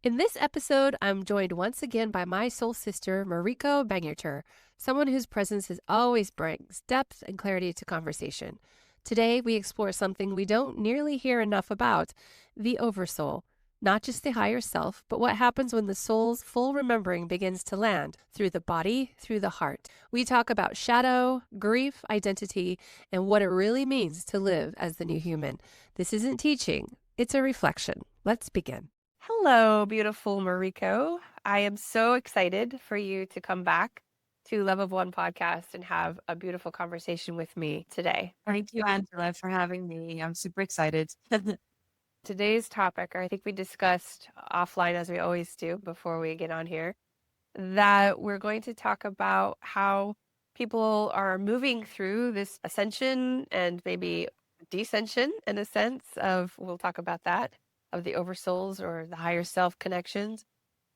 In this episode, I'm joined once again by my soul sister, Mariko Bangerter, someone whose presence always brings depth and clarity to conversation. Today, we explore something we don't nearly hear enough about, the Oversoul. Not just the higher self, but what happens when the soul's full remembering begins to land through the body, through the heart. We talk about shadow, grief, identity, and what it really means to live as the new human. This isn't teaching, it's a reflection. Let's begin. Hello, beautiful Mariko. I am so excited for you to come back to Love of One podcast and have a beautiful conversation with me today. Thank you, Angela, for having me. I'm super excited. Today's topic, I think we discussed offline as we always do before we get on here, that we're going to talk about how people are moving through this ascension and maybe descension in a sense of, we'll talk about that, of the oversouls or the higher self connections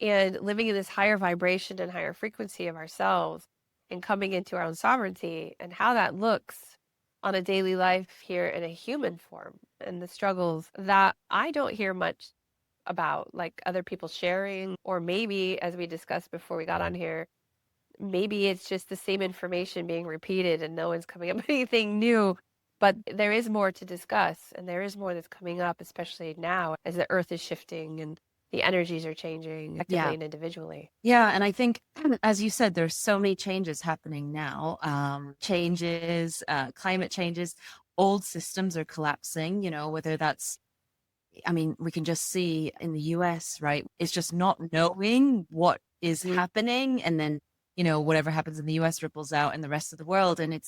and living in this higher vibration and higher frequency of ourselves and coming into our own sovereignty and how that looks on a daily life here in a human form and the struggles that I don't hear much about, like other people sharing, or maybe as we discussed before we got on here, maybe it's just the same information being repeated and no one's coming up with anything new. But there is more to discuss and there is more that's coming up, especially now as the earth is shifting and the energies are changing collectively Yeah. and individually. Yeah. And I think, as you said, there's so many changes happening now. Climate changes, old systems are collapsing, whether that's, we can just see in the US, right? It's just not knowing what is happening. And then, whatever happens in the US ripples out in the rest of the world. And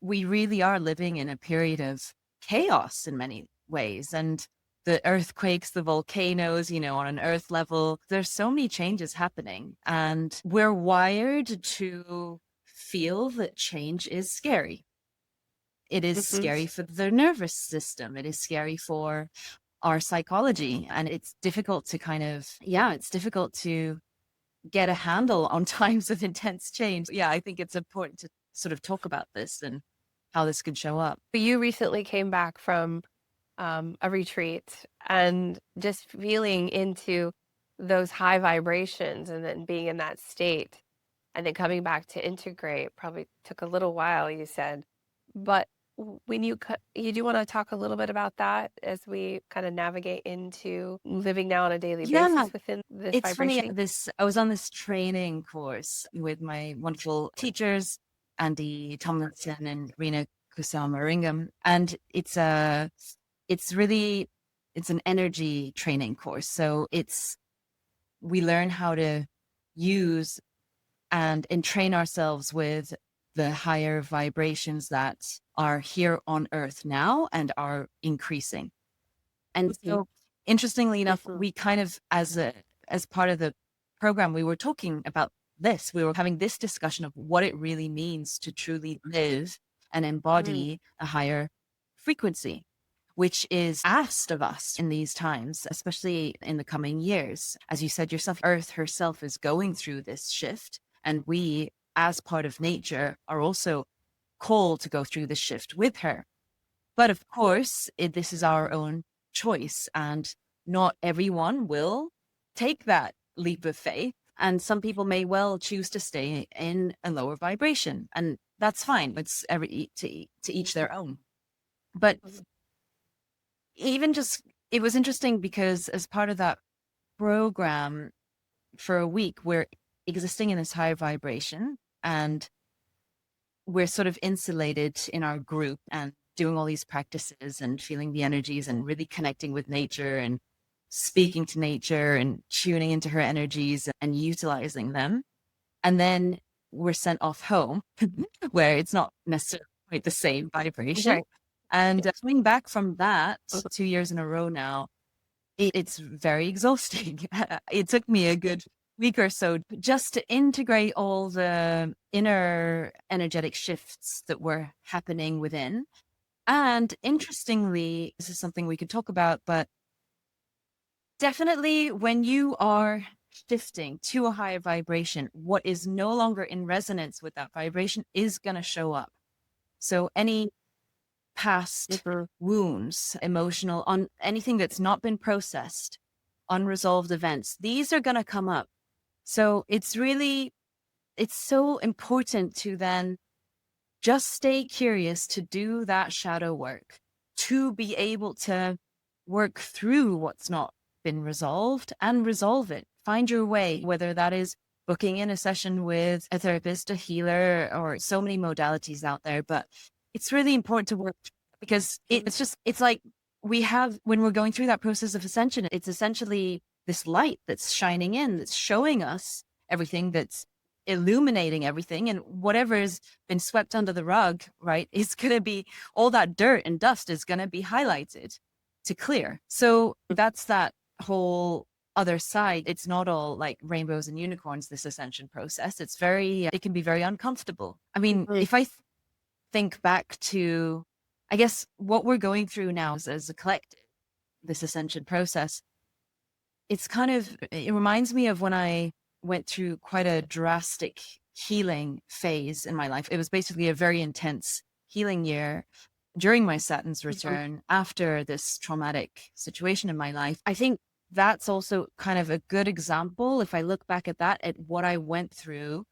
we really are living in a period of chaos in many ways. And the earthquakes, the volcanoes, on an earth level, there's so many changes happening. And we're wired to feel that change is scary. It is scary for the nervous system. It is scary for our psychology. And it's difficult to it's difficult to get a handle on times of intense change. Yeah, I think it's important to sort of talk about this and how this could show up. But you recently came back from a retreat and just feeling into those high vibrations and then being in that state and then coming back to integrate probably took a little while, you said. But when you do want to talk a little bit about that as we kind of navigate into living now on a daily basis within this It's vibration? funny, I was on this training course with my wonderful teachers, Andy Tomlinson and Rena Kusama, and it's an energy training course. So we learn how to use and entrain ourselves with the higher vibrations that are here on earth now and are increasing. And so interestingly enough, we kind of, as part of the program, we were talking about this. We were having this discussion of what it really means to truly live and embody a higher frequency, which is asked of us in these times, especially in the coming years. As you said yourself, Earth herself is going through this shift, and we, as part of nature, are also called to go through this shift with her. But of course, this is our own choice, and not everyone will take that leap of faith. And some people may well choose to stay in a lower vibration, and that's fine. It's to each their own. But it was interesting because as part of that program for a week, we're existing in this higher vibration and we're sort of insulated in our group and doing all these practices and feeling the energies and really connecting with nature and speaking to nature and tuning into her energies and utilizing them. And then we're sent off home where it's not necessarily quite the same vibration. Right. And coming back from that 2 years in a row now, it's very exhausting. It took me a good week or so just to integrate all the inner energetic shifts that were happening within. And interestingly, this is something we could talk about, but definitely when you are shifting to a higher vibration, what is no longer in resonance with that vibration is going to show up. So any past wounds, emotional, on anything that's not been processed unresolved events. These are going to come up. So it's so important to then just stay curious, to do that shadow work, to be able to work through what's not been resolved and resolve it. Find your way, whether that is booking in a session with a therapist, a healer, or so many modalities out there. But it's really important to work because it's like we have, when we're going through that process of ascension, it's essentially this light that's shining in, that's showing us everything, that's illuminating everything, and whatever has been swept under the rug, right, is going to be, all that dirt and dust is going to be highlighted to clear. So that's that whole other side. It's not all like rainbows and unicorns, this ascension process. It's very, it can be very uncomfortable. I mean, if I think back to, I guess, what we're going through now as a collective, this ascension process, it's kind of, it reminds me of when I went through quite a drastic healing phase in my life. It was basically a very intense healing year during my Saturn's return after this traumatic situation in my life. I think that's also kind of a good example, if I look back at that, at what I went through,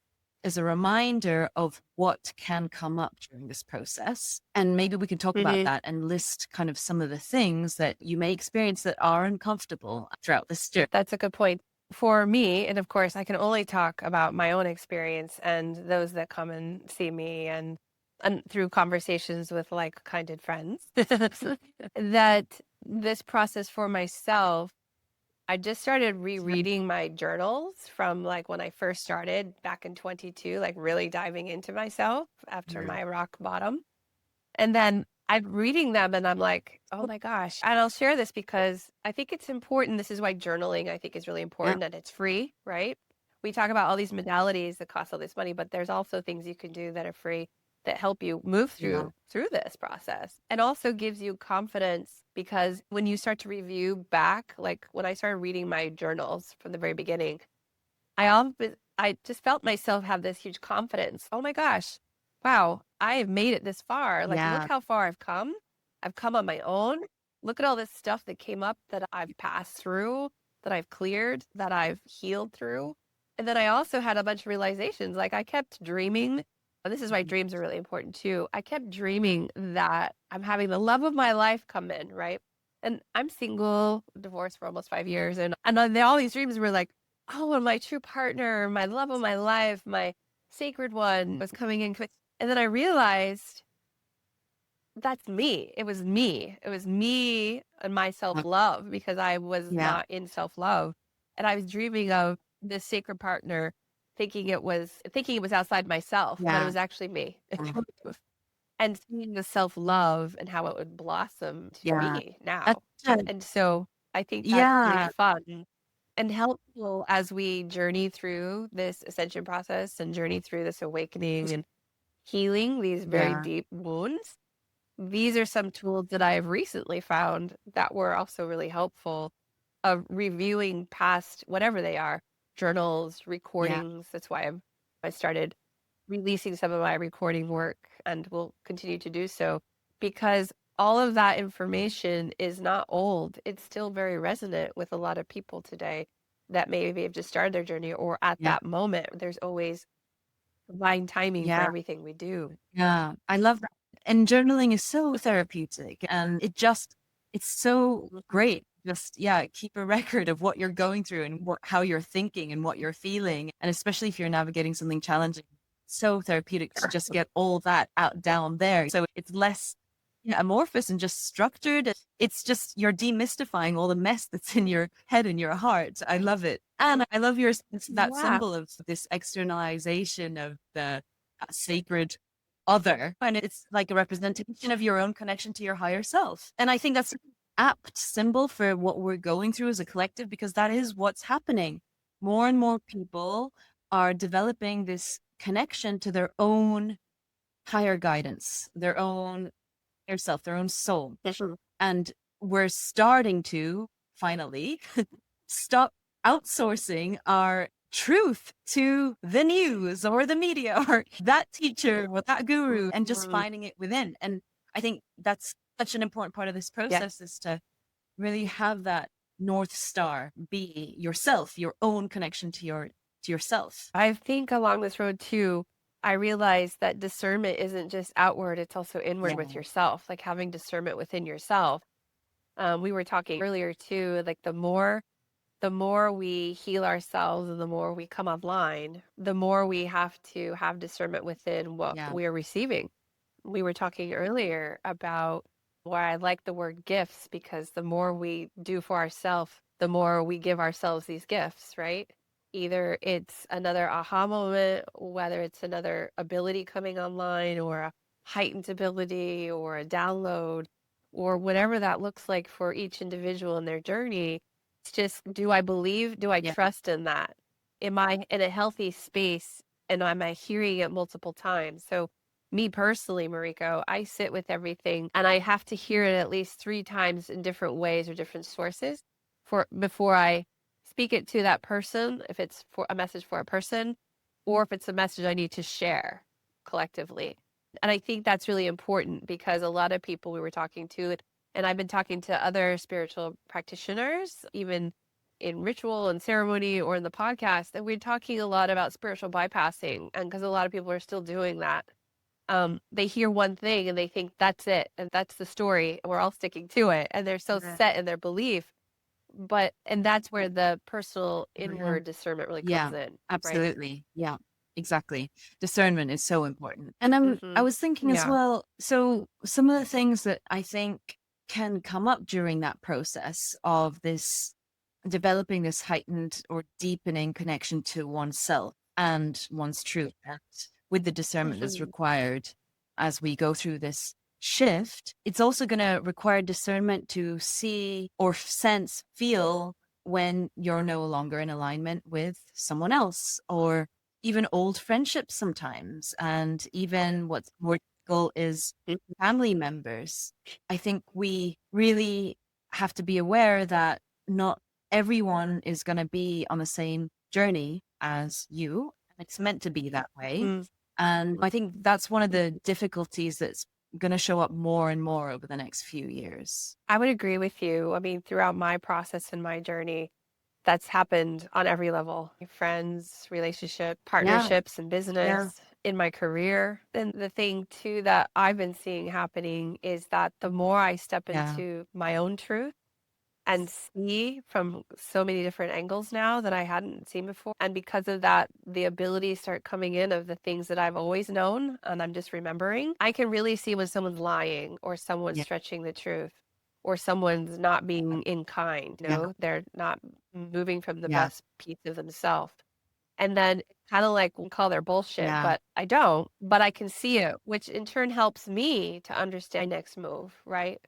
as a reminder of what can come up during this process. And maybe we can talk about that and list kind of some of the things that you may experience that are uncomfortable throughout this journey. That's a good point. For me, and of course, I can only talk about my own experience and those that come and see me, and through conversations with like-minded friends, that this process for myself, I just started rereading my journals from like when I first started back in 22, like really diving into myself after my rock bottom. And then I'm reading them and I'm like, oh my gosh. And I'll share this because I think it's important. This is why journaling, I think, is really important, and it's free, right? We talk about all these modalities that cost all this money, but there's also things you can do that are free that help you move through this process, and also gives you confidence, because when you start to review back, like when I started reading my journals from the very beginning, I just felt myself have this huge confidence. Oh my gosh, wow, I have made it this far. Like, look how far I've come. I've come on my own. Look at all this stuff that came up that I've passed through, that I've cleared, that I've healed through. And then I also had a bunch of realizations. Like, I kept dreaming. And this is why dreams are really important too. I kept dreaming that I'm having the love of my life come in, right? And I'm single, divorced for almost 5 years. And all these dreams were like, oh, and my true partner, my love of my life, my sacred one was coming in. And then I realized that's me. It was me. It was me and my self-love, because I was not in self-love. And I was dreaming of this sacred partner, thinking it was outside myself, but it was actually me. And seeing the self-love and how it would blossom to me now. And so I think that's really fun and helpful as we journey through this ascension process and journey through this awakening and healing these very deep wounds. These are some tools that I have recently found that were also really helpful, of reviewing past, whatever they are, journals, recordings. That's why I started releasing some of my recording work, and will continue to do so, because all of that information is not old. It's still very resonant with a lot of people today that maybe have just started their journey, or at that moment. There's always divine timing for everything we do. Yeah, I love that. And journaling is so therapeutic, and it's so great. Just, keep a record of what you're going through and how you're thinking and what you're feeling. And especially if you're navigating something challenging, so therapeutic to just get all that out down there. So it's less amorphous and just structured. It's just, you're demystifying all the mess that's in your head and your heart. I love it. And I love that symbol of this externalization of the sacred other. And it's like a representation of your own connection to your higher self. And I think that's an apt symbol for what we're going through as a collective, because that is what's happening. More and more people are developing this connection to their own higher guidance, their own inner self, their own soul. And we're starting to finally stop outsourcing our truth to the news or the media or that teacher or that guru, and just finding it within. And I think that's such an important part of this process, is to really have that North Star be yourself, your own connection to yourself. I think along this road too, I realized that discernment isn't just outward, it's also inward with Yeah. yourself, like having discernment within yourself. We were talking earlier too, like the more we heal ourselves and the more we come online, the more we have to have discernment within what Yeah. we are receiving. We were talking earlier about why I like the word gifts because the more we do for ourselves, the more we give ourselves these gifts, right? Either it's another aha moment, whether it's another ability coming online or a heightened ability or a download or whatever that looks like for each individual in their journey. It's just, do I believe? Do I Yeah. trust in that? Am I in a healthy space and am I hearing it multiple times? So me personally, Mariko, I sit with everything and I have to hear it at least 3 times in different ways or different sources for before I speak it to that person, if it's for a message for a person, or if it's a message I need to share collectively. And I think that's really important because a lot of people we were talking to, and I've been talking to other spiritual practitioners, even in ritual and ceremony or in the podcast, and we're talking a lot about spiritual bypassing. And because a lot of people are still doing that, they hear one thing and they think that's it and that's the story. And we're all sticking to it. And they're so set in their belief. And that's where the personal Yeah. inward discernment really Yeah, comes in, right? absolutely. Yeah, exactly. Discernment is so important. And I Mm-hmm. was thinking as Yeah. well, so some of the things that I think can come up during that process of this developing this heightened or deepening connection to oneself and one's truth, and with the discernment that's Mm-hmm. required as we go through this shift, it's also going to require discernment to see or sense, feel when you're no longer in alignment with someone else, or even old friendships sometimes, and even what's more difficult is family members. I think we really have to be aware that not everyone is going to be on the same journey as you. It's meant to be that way. Mm-hmm. And I think that's one of the difficulties that's going to show up more and more over the next few years. I would agree with you. I mean, throughout my process and my journey, that's happened on every level. Friends, relationship, Yeah. partnerships, and Yeah. business, in my career. And the thing too that I've been seeing happening is that the more I step Yeah. into my own truth and see from so many different angles now that I hadn't seen before. And because of that, the abilities start coming in of the things that I've always known and I'm just remembering. I can really see when someone's lying or someone's Yeah. stretching the truth or someone's not being in kind, Yeah. they're not moving from the Yeah. best piece of themselves. And then kind of like we'll call their bullshit, Yeah. but I don't, but I can see it, which in turn helps me to understand my next move, right?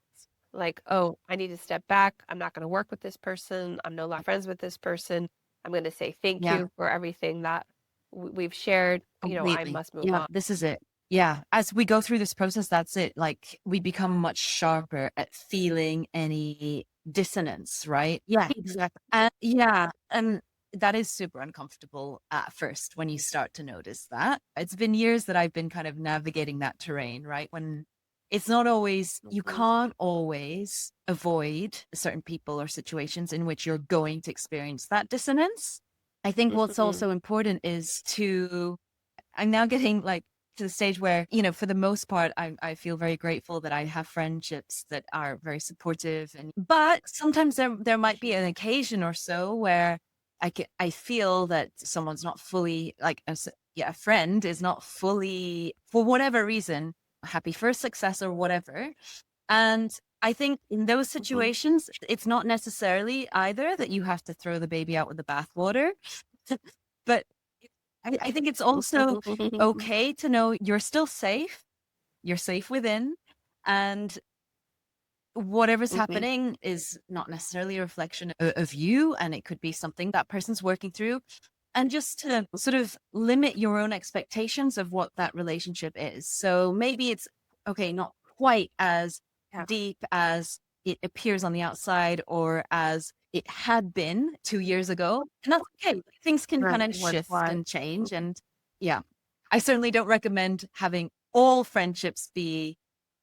Like, oh, I need to step back. I'm not going to work with this person. I'm no longer friends with this person. I'm going to say thank Yeah. you for everything that we've shared. I Completely. must move Yeah, on. this is it. Yeah, as we go through this process, that's it. Like we become much sharper at feeling any dissonance, right? Yeah, exactly. Yeah, and that is super uncomfortable at first when you start to notice that. It's been years that I've been kind of navigating that terrain, right? When it's not always, you Mhm. can't always avoid certain people or situations in which you're going to experience that dissonance. I think what's Mhm. also important is to, I'm now getting like to the stage where, for the most part, I feel very grateful that I have friendships that are very supportive. But sometimes there might be an occasion or so where I feel that someone's not fully like, a friend is not fully, for whatever reason, happy for success or whatever. And I think in those Mhm. situations, it's not necessarily either that you have to throw the baby out with the bathwater, but I think it's also okay to know you're still safe. You're safe within. And whatever's Mhm. happening is not necessarily a reflection of you. And it could be something that person's working through. And just to sort of limit your own expectations of what that relationship is. So maybe it's okay, not quite as Yeah. deep as it appears on the outside or as it had been 2 years ago. And that's okay. Things can kind Right. of What's shift what? and change. And yeah, I certainly don't recommend having all friendships be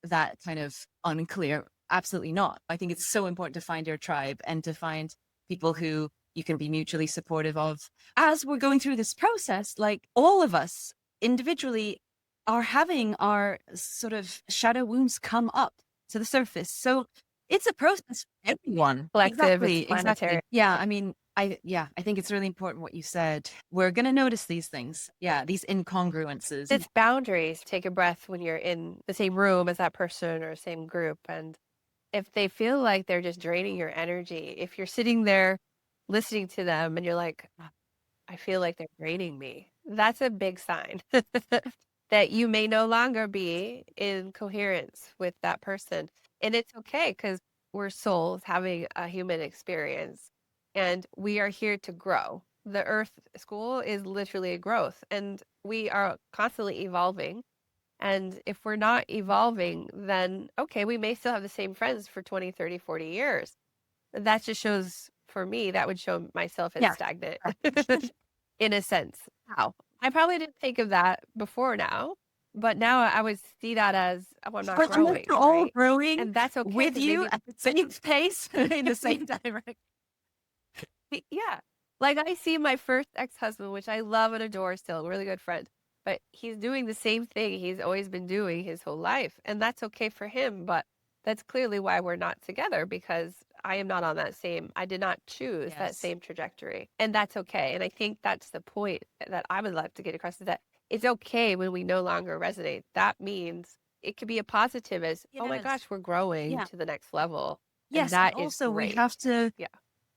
that kind of unclear. absolutely not. I think it's so important to find your tribe and to find people who you can be mutually supportive of. As we're going through this process, like all of us individually are having our sort of shadow wounds come up to the surface. So it's a process for everyone. Collective, it's Exactly, exactly. planetary. Yeah, I mean, I think it's really important what you said. We're going to notice these things. Yeah, these incongruences. It's boundaries. Take a breath when you're in the same room as that person or same group. And if they feel like they're just draining your energy, if you're sitting there listening to them and you're like, "Ah, I feel like they're draining me," that's a big sign that you may no longer be in coherence with that person. And it's okay because we're souls having a human experience and we are here to grow. The Earth School is literally a growth and we are constantly evolving. And if we're not evolving, then okay, we may still have the same friends for 20, 30, 40 years. That just shows, for me, that would show myself as Yeah. stagnant in a sense. Wow. I probably didn't think of that before now, but now I would see that as, oh, I'm not But unless growing, we're all right? growing And that's okay with because you maybe, at the same pace in the same direction. yeah. Like I see my first ex-husband, which I love and adore still, really good friend, but he's doing the same thing he's always been doing his whole life. And that's okay for him, but that's clearly why we're not together because I am not on that same, I did not choose that Yes. same trajectory. And that's okay. And I think that's the point that I would like to get across is that it's okay when we no longer resonate. That means it could be a positive as, oh my Yes. gosh, we're growing Yeah. to the next level. And Yes. And that is also, we great. have to Yeah.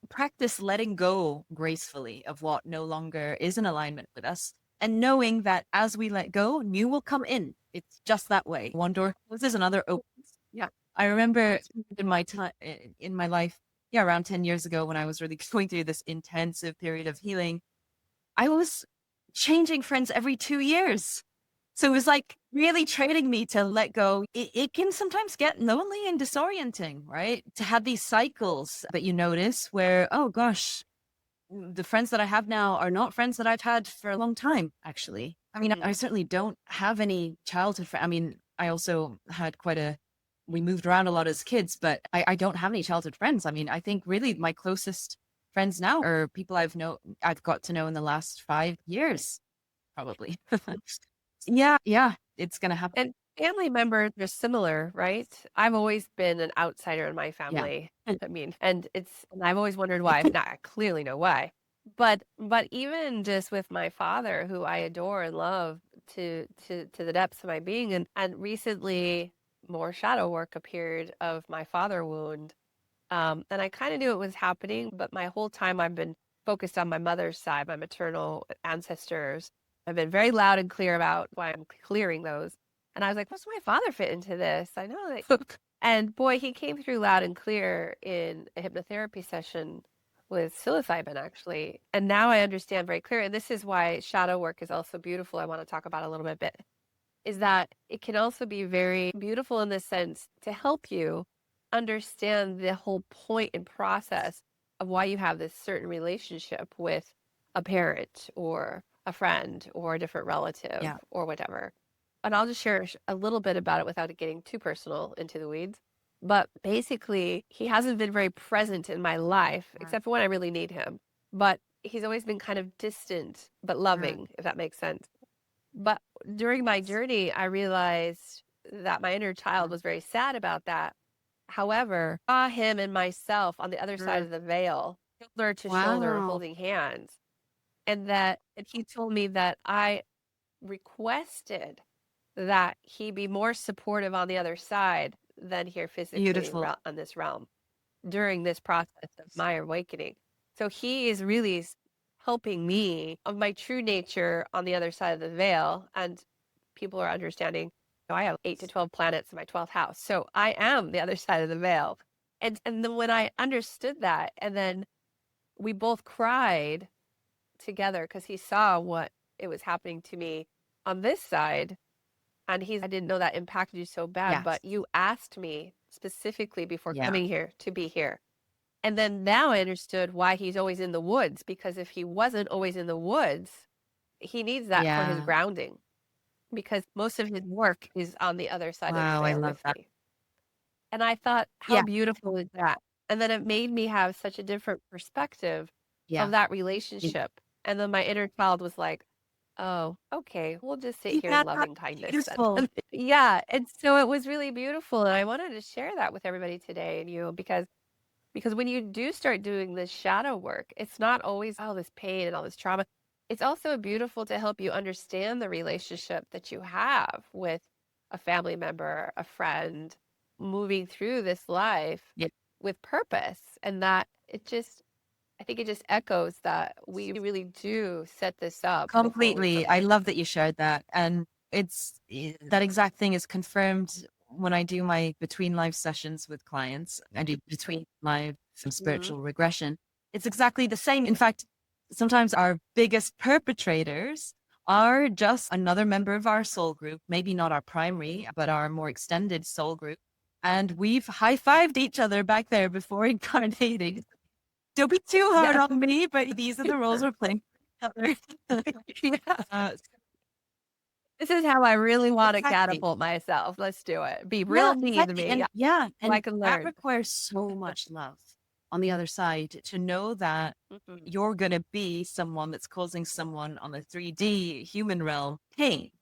practice letting go gracefully of what no longer is in alignment with us and knowing that as we let go, new will come in. It's just that way. One door closes, another opens. Yeah. I remember in my time in my life, yeah, around 10 years ago when I was really going through this intensive period of healing, I was changing friends every 2 years. So it was like really training me to let go. It can sometimes get lonely and disorienting, right? To have these cycles that you notice where, oh gosh, the friends that I have now are not friends that I've had for a long time, actually. I mean, I Mm. certainly don't have any childhood friends. I mean, I also had we moved around a lot as kids, but I don't have any childhood friends. I mean, I think really my closest friends now are people I've got to know in the last 5 years, probably. Yeah, yeah, it's gonna happen. And family members are similar, right? I've always been an outsider in my Yeah. family. I mean, and I've always wondered why. Now I clearly know why. But even just with my father, who I adore and love to the depths of my being, and recently more shadow work appeared of my father wound. And I kind of knew it was happening, but my whole time I've been focused on my mother's side, my maternal ancestors. I've been very loud and clear about why I'm clearing those. And I was like, what's my father fit into this? I know that. And boy, he came through loud and clear in a hypnotherapy session with psilocybin, actually. And now I understand very clear. And this is why shadow work is also beautiful. I want to talk about a little bit is that it can also be very beautiful in the sense to help you understand the whole point and process of why you have this certain relationship with a parent or a friend or a different relative Yeah. or whatever. And I'll just share a little bit about it without it getting too personal into the weeds. But basically, he hasn't been very present in my life, Right. except for when I really need him. But he's always been kind of distant, but Right. loving, if that makes sense. But during my journey, I realized that my inner child was very sad about that. However, I saw him and myself on the other side Mm. of the veil, shoulder to shoulder, Wow. holding hands. And he told me that I requested that he be more supportive on the other side than here physically Beautiful. on this realm during this process of my awakening. So he is really helping me of my true nature on the other side of the veil. And people are understanding, I have 8 to 12 planets in my 12th house. So I am the other side of the veil. And then when I understood that, and then we both cried together because he saw what it was happening to me on this side. And I didn't know that impacted you so bad, Yes. but you asked me specifically before Yeah. coming here to be here. And then now I understood why he's always in the woods, because if he wasn't always in the woods, he needs that for his Yeah. grounding because most of his work is on the other side of the Wow, I veil love with that. me. And I thought, how Yeah. beautiful is that? And then it made me have such a different perspective of Yeah. that Yeah. relationship. And then my inner child was like, oh, okay, we'll just sit here in Yeah, that's loving kindness beautiful. then. Yeah. And so it was really beautiful. And I wanted to share that with everybody today and you because when you do start doing this shadow work, it's not always all this pain and all this trauma. It's also beautiful to help you understand the relationship that you have with a family member, a friend, moving through this life Yeah. with purpose. And that I think it just echoes that we really do set this up before we Completely. come. I love that you shared that. And that exact thing is confirmed when I do my between life sessions with clients. I do between life and Mhm. spiritual regression. It's exactly the same. In fact, sometimes our biggest perpetrators are just another member of our soul group, maybe not our primary, but our more extended soul group. And we've high fived each other back there before incarnating. Don't be too hard Yeah. on me, but these are the roles we're playing for each other. Yeah. Uh, This is how I really want to exactly. catapult myself. Let's do it. Be Yeah, real mean to exactly. me. And Yeah. yeah, So I and can that learn. requires so much love on the other side to know that Mhm. you're going to be someone that's causing someone on the 3D human realm pain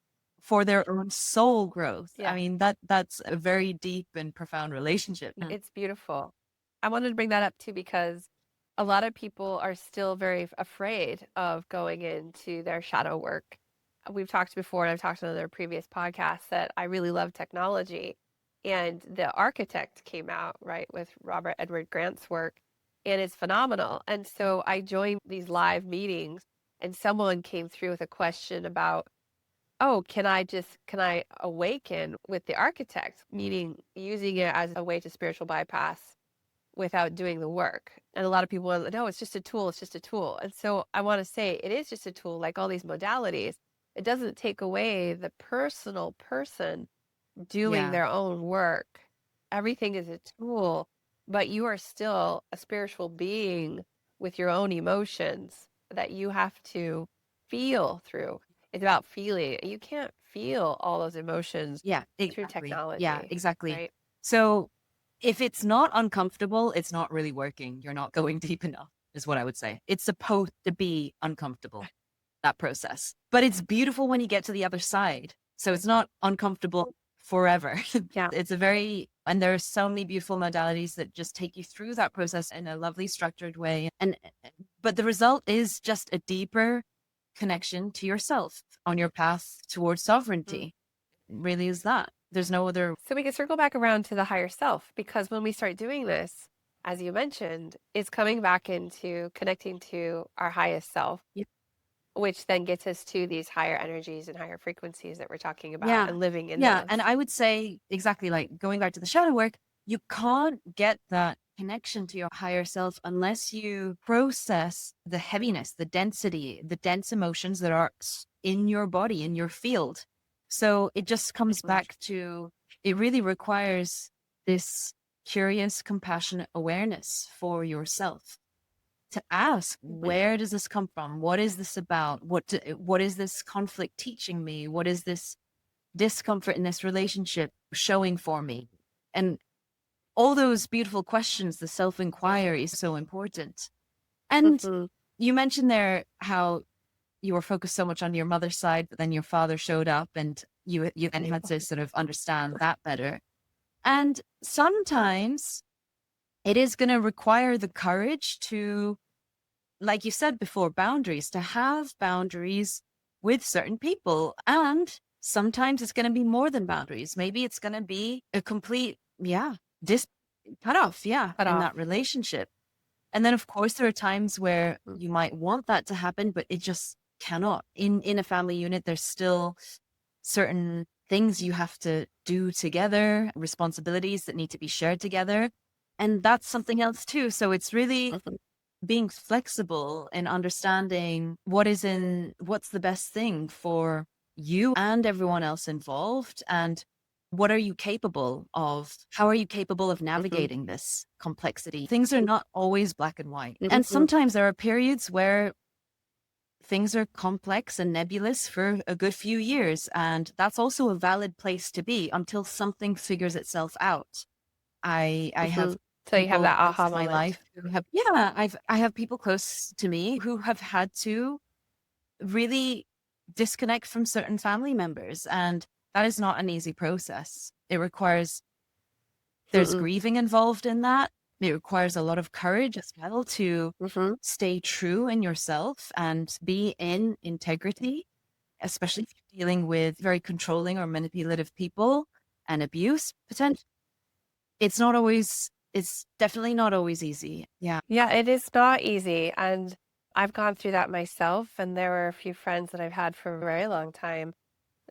for their own soul growth. I Yeah. mean, that's a very deep and profound relationship. It's beautiful. I wanted to bring that up too because a lot of people are still very afraid of going into their shadow work. We've talked before, and I've talked on other previous podcasts that I really love technology. And The Architect came out, right, with Robert Edward Grant's work, and it's phenomenal. And so I joined these live meetings, and someone came through with a question about, oh, can I awaken with the architect? Meaning using it as a way to spiritual bypass without doing the work. And a lot of people are like, no, it's just a tool, it's just a tool. And so I want to say it is just a tool, like all these modalities. It doesn't take away the personal person doing Yeah, their own work. Everything is a tool, but you are still a spiritual being with your own emotions that you have to feel through. It's about feeling. You can't feel all those emotions yeah, through exactly. Yeah, technology, exactly. right? So if it's not uncomfortable, it's not really working. You're not going deep enough, is what I would say. It's supposed to be uncomfortable, that process. But it's beautiful when you get to the other side. So it's not uncomfortable forever. Yeah. It's a very, and there are so many beautiful modalities that just take you through that process in a lovely structured way. But the result is just a deeper connection to yourself on your path towards Mm. sovereignty. It really is that. There's no other. So we can circle back around to the higher self because when we start doing this, as you mentioned, it's coming back into connecting to our highest self, which then gets us to these higher energies and higher frequencies that we're talking about Yeah. and living in Yeah. those. And I would say exactly like going back to the shadow work, you can't get that connection to your higher self unless you process the heaviness, the density, the dense emotions that are in your body, in your field. So it just comes Mhm. back to it really requires this curious, compassionate awareness for yourself to ask, Mhm. where does this come from? What is this about? What is this conflict teaching me? What is this discomfort in this relationship showing for me? And all those beautiful questions, the self inquiry is so important. And Mhm. you mentioned there how you were focused so much on your mother's side, but then your father showed up and you then had to sort of understand that better. And sometimes it is going to require the courage to, like you said before, boundaries, to have boundaries with certain people. And sometimes it's going to be more than boundaries. Maybe it's going to be a complete, yeah, dis cut off, yeah, Cut in off. that relationship. And then of course there are times where Mm. you might want that to happen, but it just cannot. In a family unit, there's still certain things you have to do together, responsibilities that need to be shared together. And that's something else too. So it's really Mhm. being flexible and understanding what's the best thing for you and everyone else involved, and what are you capable of, how are you capable of Mhm. navigating this complexity. Things are not always black and white, and Mhm. sometimes there are periods where things are complex and nebulous for a good few years, and that's also a valid place to be until something figures itself out. I have So you have people that close aha to my moment. life who have, yeah, I have people close to me who have had to really disconnect from certain family members. And that is not an easy process. It requires, there's Mm-mm. grieving involved in that. It requires a lot of courage as well to Mm-hmm. stay true in yourself and be in integrity, especially if you're dealing with very controlling or manipulative people and abuse potential. It's not always, it's definitely not always easy. Yeah. Yeah, it is not easy. And I've gone through that myself. And there were a few friends that I've had for a very long time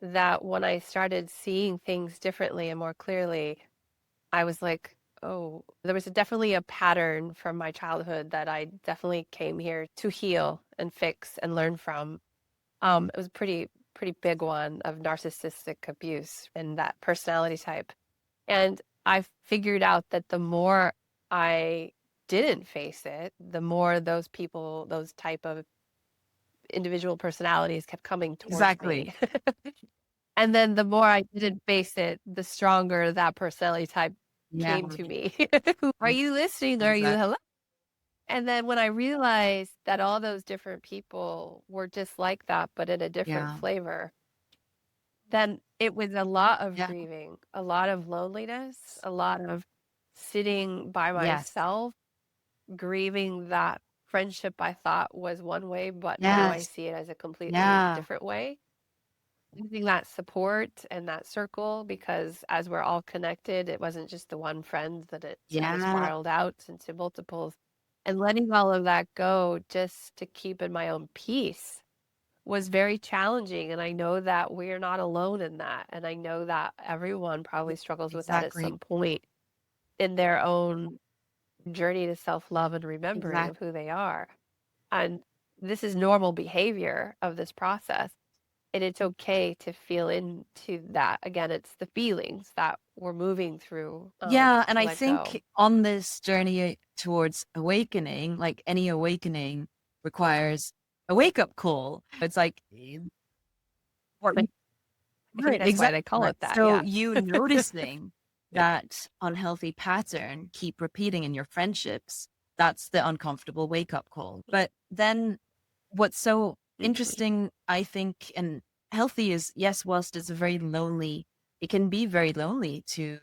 that when I started seeing things differently and more clearly, I was like, oh, there was definitely a pattern from my childhood that I definitely came here to heal and fix and learn from. It was a pretty big one of narcissistic abuse and that personality type. And I figured out that the more I didn't face it, the more those people, those type of individual personalities kept coming towards Exactly. me. And then the more I didn't face it, the stronger that personality type Yeah. came to me. Are you listening? Are you Exactly. hello? And then when I realized that all those different people were just like that, but in a different Yeah. flavor, then it was a lot of Yeah. grieving, a lot of loneliness, a lot of sitting by Yes. myself, grieving that friendship I thought was one way, but now I Yes. see it as a completely Yeah. different way. Using that support and that circle because as we're all connected, it wasn't just the one friend that it kind of Yeah. spiraled out into multiples. And letting all of that go just to keep in my own peace was very challenging. And I know that we're not alone in that. And I know that everyone probably struggles with that at Exactly. some point in their own journey to self-love and remembering Exactly. of who they are. And this is normal behavior of this process. And it's okay to feel into that. Again, it's the feelings that we're moving through Yeah. And to I let go. think on this journey towards awakening, like any awakening requires a wake up call. It's like, what I you, I think right, that's why exactly. they call Right. it that. So Yeah. you noticing that unhealthy pattern keep repeating in your friendships, that's the uncomfortable wake up call. But then what's so Mhm. interesting, I think, and healthy is, yes, whilst it's a very lonely, it can be very lonely to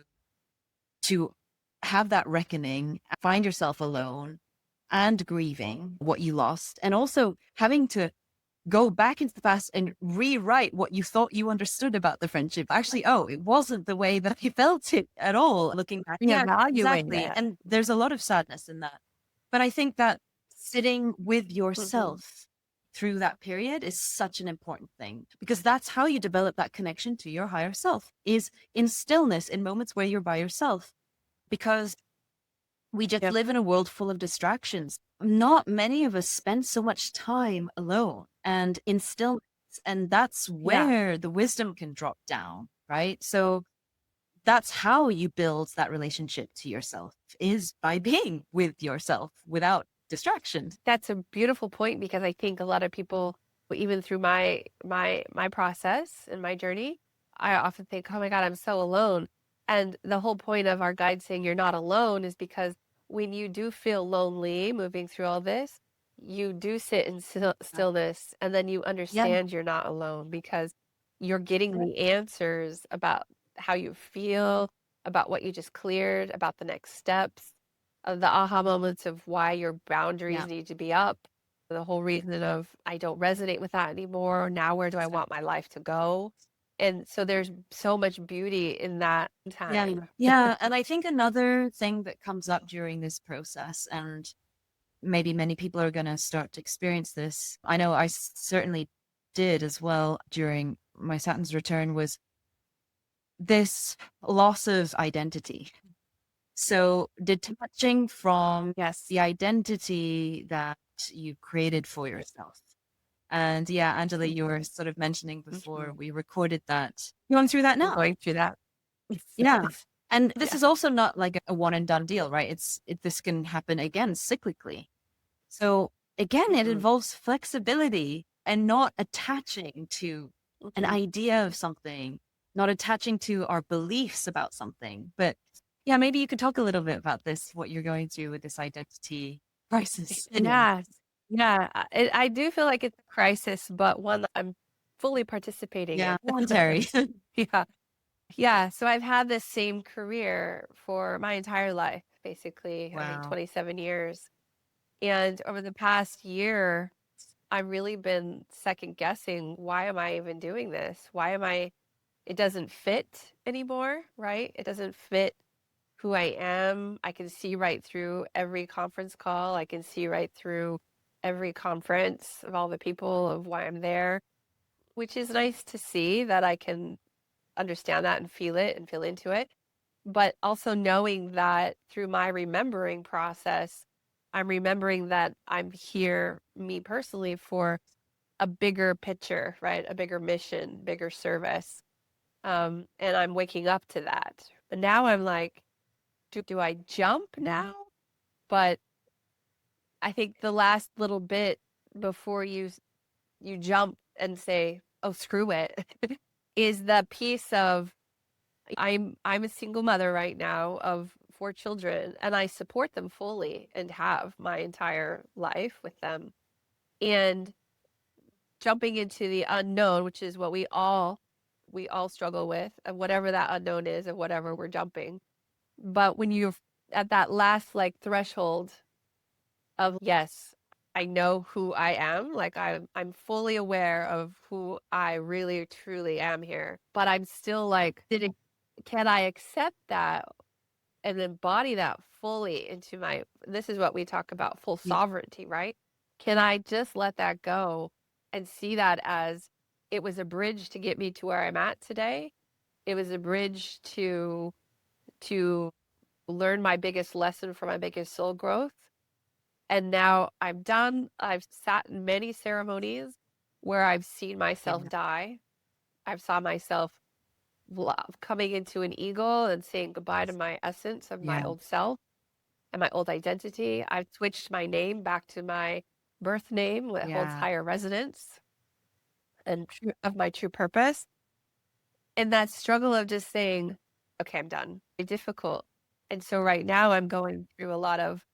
have that reckoning, find yourself alone and grieving what you lost, and also having to go back into the past and rewrite what you thought you understood about the friendship. Actually, oh, it wasn't the way that I felt it at all. Looking back. Yeah, Reevaluate exactly. it. And there's a lot of sadness in that. But I think that sitting with Mhm. yourself through that period is such an important thing, because that's how you develop that connection to your higher self, is in stillness, in moments where you're by yourself. Because we just Yep. live in a world full of distractions. Not many of us spend so much time alone and in stillness. And that's Yeah. where the wisdom can drop down, right? So that's how you build that relationship to yourself, is by being with yourself without distractions. That's a beautiful point because I think a lot of people, even through my process and my journey, I often think, "Oh my God, I'm so alone." And the whole point of our guide saying you're not alone is because when you do feel lonely moving through all this, you do sit in stillness and then you Yeah. understand you're not alone because you're getting the answers about how you feel, about what you just cleared, about the next steps of the aha moments of why your boundaries Yeah. need to be up, the whole reason of I don't resonate with that anymore. Now, where do I want my life to go? And so there's so much beauty in that Yeah. time. Yeah. And I think another thing that comes up during this process, and maybe many people are going to start to experience this. I know I certainly did as well during my Saturn's return, was this loss of identity. So detaching from Yes. the identity that you created for yourself. And yeah, Angela, you were sort of mentioning before Mhm. we recorded that you're going through that I'm now. going through that. Yeah. And this Yeah. is also not like a one and done deal, right? This can happen again cyclically. So again, it Mhm. involves flexibility and not attaching to an Mhm. idea of something, not attaching to our beliefs about something, but Yeah, maybe you could talk a little bit about this, what you're going through with this identity crisis. Yes. Yeah, I do feel like it's a crisis, but one that I'm fully participating Yeah, in. voluntary. Yeah. Yeah, so I've had this same career for my entire life, basically, I mean, Wow. 27 years. And over the past year, I've really been second guessing, why am I even doing this? Why am I it doesn't fit anymore, right? It doesn't fit who I am. I can see right through every conference call. I can see right through every conference of all the people of why I'm there, which is nice to see that I can understand that and feel it and feel into it. But also knowing that through my remembering process, I'm remembering that I'm here, me personally, for a bigger picture, right? A bigger mission, bigger service. And I'm waking up to that. But now I'm like, do I jump now? But I think the last little bit before you jump and say, "Oh, screw it," is the piece of I'm a single mother right now of 4 children, and I support them fully and have my entire life with them. And jumping into the unknown, which is what we all struggle with, and whatever that unknown is and whatever we're jumping. But when you're at that last like threshold of yes, I know who I am, like I'm fully aware of who I really truly am here, but I'm still like, can I accept that and embody that fully into my this is what we talk about full Yeah. sovereignty, right? Can I just let that go and see that as it was a bridge to get me to where I'm at today? It was a bridge to learn my biggest lesson for my biggest soul growth. And now I'm done. I've sat in many ceremonies where I've seen myself Yeah. die. I've saw myself coming into an eagle and saying goodbye to my essence of my Yeah. old self and my old identity. I've switched my name back to my birth name that holds Yeah. higher resonance and of my true purpose. And that struggle of just saying, okay, I'm done. It's difficult. And so right now I'm going through a lot of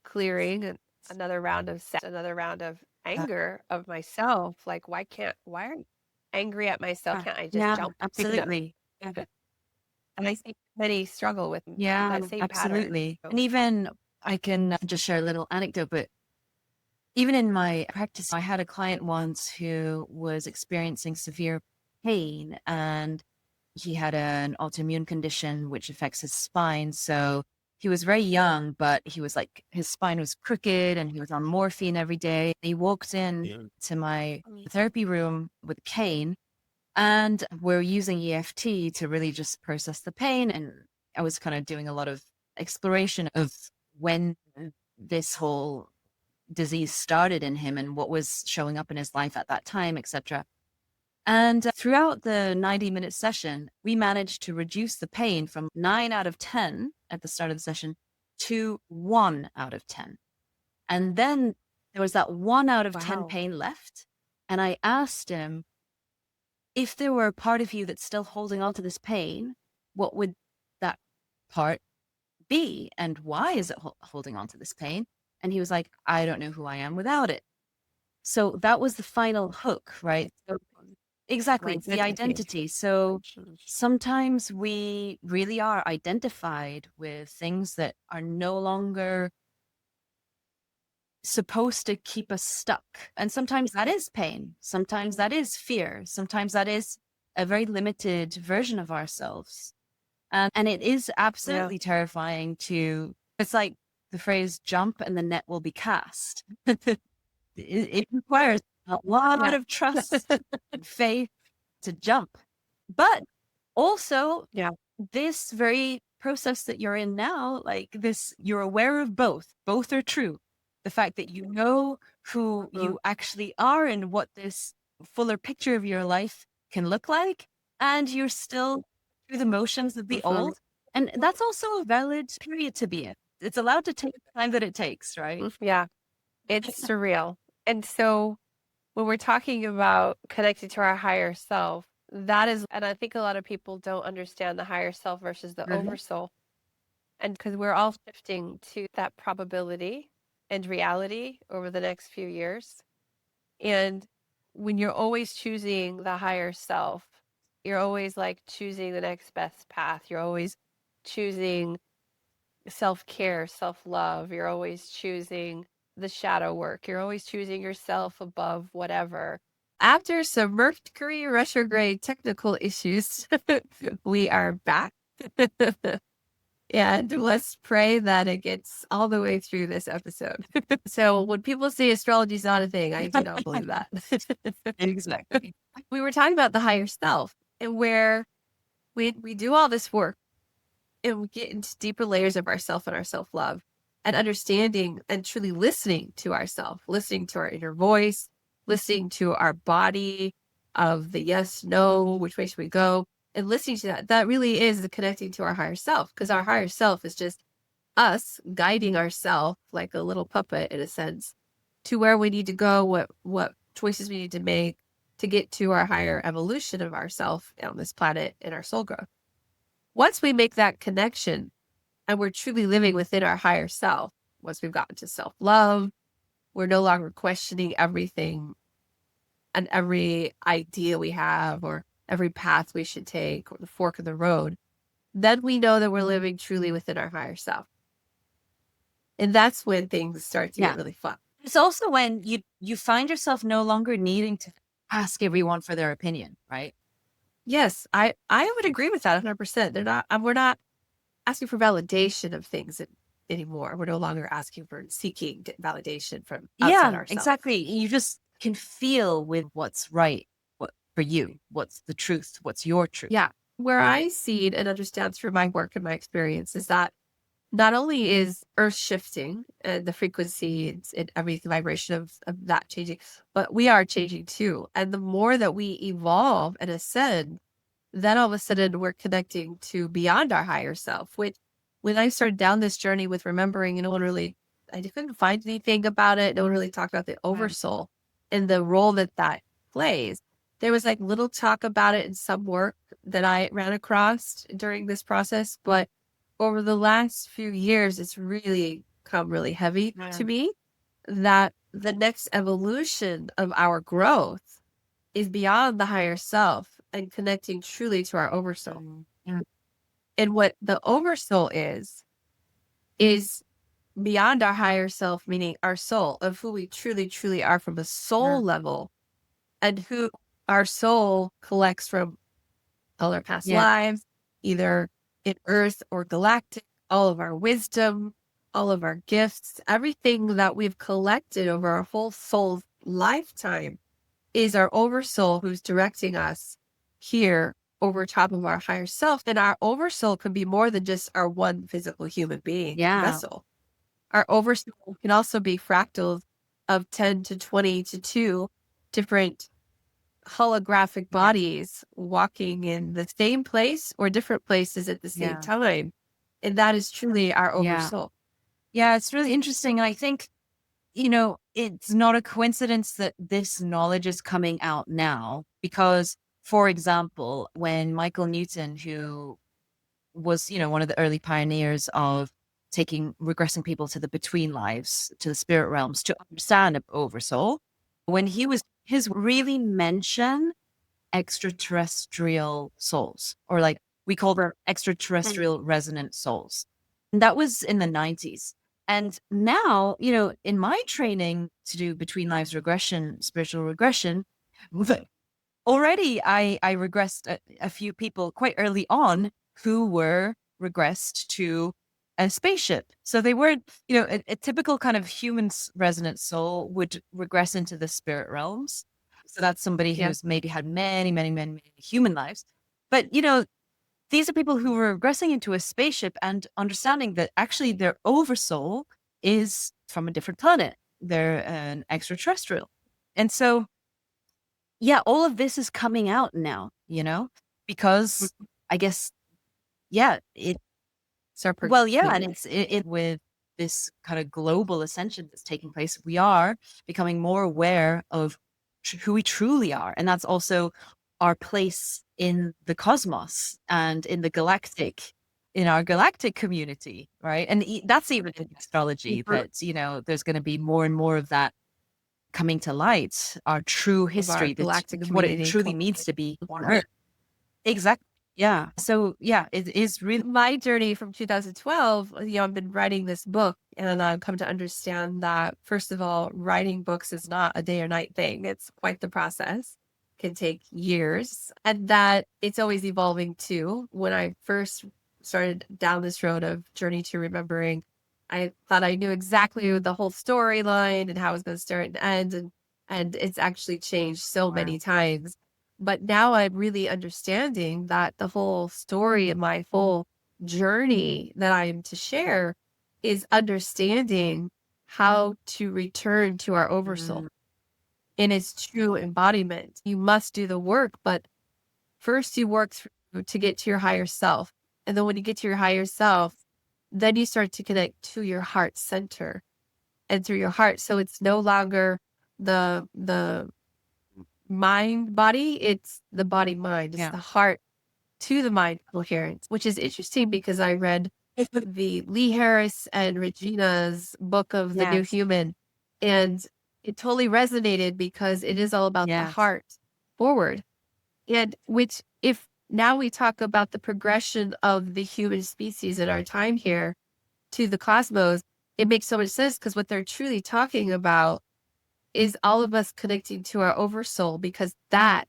clearing and another round of Uh, anger of myself. Like, why are you angry at myself? Can't I just yeah, jump? absolutely. And I see many struggle with Yeah, that same pattern. absolutely. So, And even I can just share a little anecdote, but even in my practice, I had a client once who was experiencing severe pain and he had an autoimmune condition which affects his spine. So he was very young, but he was like, his spine was crooked and he was on morphine every day. He walked in to my therapy room with a cane and we're using EFT to really just process the pain. And I was kind of doing a lot of exploration of when this whole disease started in him and what was showing up in his life at that time, etc. And throughout the 90-minute session, we managed to reduce the pain from 9 out of 10 at the start of the session to 1 out of 10. And then there was that 1 out of 10 wow. pain left. And I asked him, if there were a part of you that's still holding on to this pain, what would that part be? And why is it holding on to this pain? And he was like, I don't know who I am without it. So that was the final hook, right? So exactly, it's the Identity. identity. So sometimes we really are identified with things that are no longer supposed to keep us stuck. And sometimes that is pain. Sometimes that is fear. Sometimes that is a very limited version of ourselves. And it is Yeah. absolutely terrifying to, it's like the phrase jump and the net will be cast. It requires a lot Yeah. of trust and faith to jump. But also, Yeah. this very process that you're in now, like this, you're aware of both. Both are true. The fact that you know who Mhm. you actually are and what this fuller picture of your life can look like, and you're still through the motions of the Mhm. old. And that's also a valid period to be in. It's allowed to take the time that it takes, right? Yeah. It's surreal. And so when we're talking about connected to our higher self, that is, and I think a lot of people don't understand the higher self versus the Mhm. oversoul. And because we're all shifting to that probability and reality over the next few years. And when you're always choosing the higher self, you're always like choosing the next best path. You're always choosing self care, self love. You're always choosing the shadow work. You're always choosing yourself above whatever. After some Mercury retrograde technical issues, we are back. And let's pray that it gets all the way through this episode. So when people say astrology is not a thing, I do not believe that. Exactly. We were talking about the higher self and where we do all this work and we get into deeper layers of ourself and our self-love and understanding and truly listening to ourself, listening to our inner voice, listening to our body of the yes, no, which way should we go, and listening to that. That really is the connecting to our higher self, because our higher self is just us guiding ourselves like a little puppet in a sense to where we need to go, what choices we need to make to get to our higher evolution of ourself on this planet in our soul growth. Once we make that connection and we're truly living within our higher self, once we've gotten to self-love, we're no longer questioning everything and every idea we have or every path we should take or the fork in the road, then we know that we're living truly within our higher self. And that's when things start to get really fun. It's also when you find yourself no longer needing to ask everyone for their opinion, right? Yes, I would agree with that 100%. We're not asking for validation of things anymore. We're no longer asking for seeking validation from outside ourselves. Exactly. You just can feel with what's right, what for you, what's the truth, what's your truth. Yeah. Where I see it and understand through my work and my experience is that not only is earth shifting and the frequency and everything vibration of that changing, but we are changing too. And the more that we evolve and ascend, then all of a sudden we're connecting to beyond our higher self, which when I started down this journey with remembering, I couldn't find anything about it. No one really talked about the oversoul and the role that plays. There was like little talk about it in some work that I ran across during this process, but over the last few years, it's really come really heavy to me that the next evolution of our growth is beyond the higher self and connecting truly to our oversoul. And what the oversoul is beyond our higher self, meaning our soul of who we truly, truly are from a soul level and who our soul collects from all our past lives, either in earth or galactic, all of our wisdom, all of our gifts, everything that we've collected over our whole soul's lifetime is our oversoul who's directing us here over top of our higher self. And our oversoul can be more than just our one physical human being vessel. Our oversoul can also be fractals of 10 to 20 to 2 different holographic bodies walking in the same place or different places at the same time. And that is truly our oversoul. Yeah, it's really interesting. And I think, it's not a coincidence that this knowledge is coming out now because, for example, when Michael Newton, who was, one of the early pioneers of regressing people to the between lives, to the spirit realms, to understand oversoul, when his really mention extraterrestrial souls, or like we call them extraterrestrial resonant souls. And that was in the 90s. And now, in my training to do between lives regression, spiritual regression, already I regressed a few people quite early on who were regressed to a spaceship. So they weren't, a typical kind of human resonant soul would regress into the spirit realms. So that's somebody who's maybe had many, many, many, many human lives. But, these are people who were regressing into a spaceship and understanding that actually their oversoul is from a different planet. They're an extraterrestrial. And so, all of this is coming out now, because I guess, it, and it's with this kind of global ascension that's taking place, we are becoming more aware of who we truly are. And that's also our place in the cosmos and in the galactic in our galactic community, right? And that's even in astrology Deeper that, you know, there's going to be more and more of that coming to light, our true of our history, galactic what it community truly called means to be on Earth. Exactly. Yeah. So yeah, it is really my journey from 2012. I've been writing this book and I've come to understand that, first of all, writing books is not a day or night thing. It's quite the process, can take years, and that it's always evolving too. When I first started down this road of journey to remembering, I thought I knew exactly the whole storyline and how it was going to start and end. And it's actually changed so many times. But now I'm really understanding that the whole story and my whole journey that I am to share is understanding how to return to our oversoul in its true embodiment. You must do the work, but first you work through to get to your higher self. And then when you get to your higher self, then you start to connect to your heart center and through your heart. So it's no longer the mind body, it's the body mind, it's the heart to the mind coherence, which is interesting because I read the Lee Harris and Regina's book of The New Human, and it totally resonated because it is all about the heart forward. And which, if now we talk about the progression of the human species in our time here to the cosmos, it makes so much sense because what they're truly talking about is all of us connecting to our oversoul, because that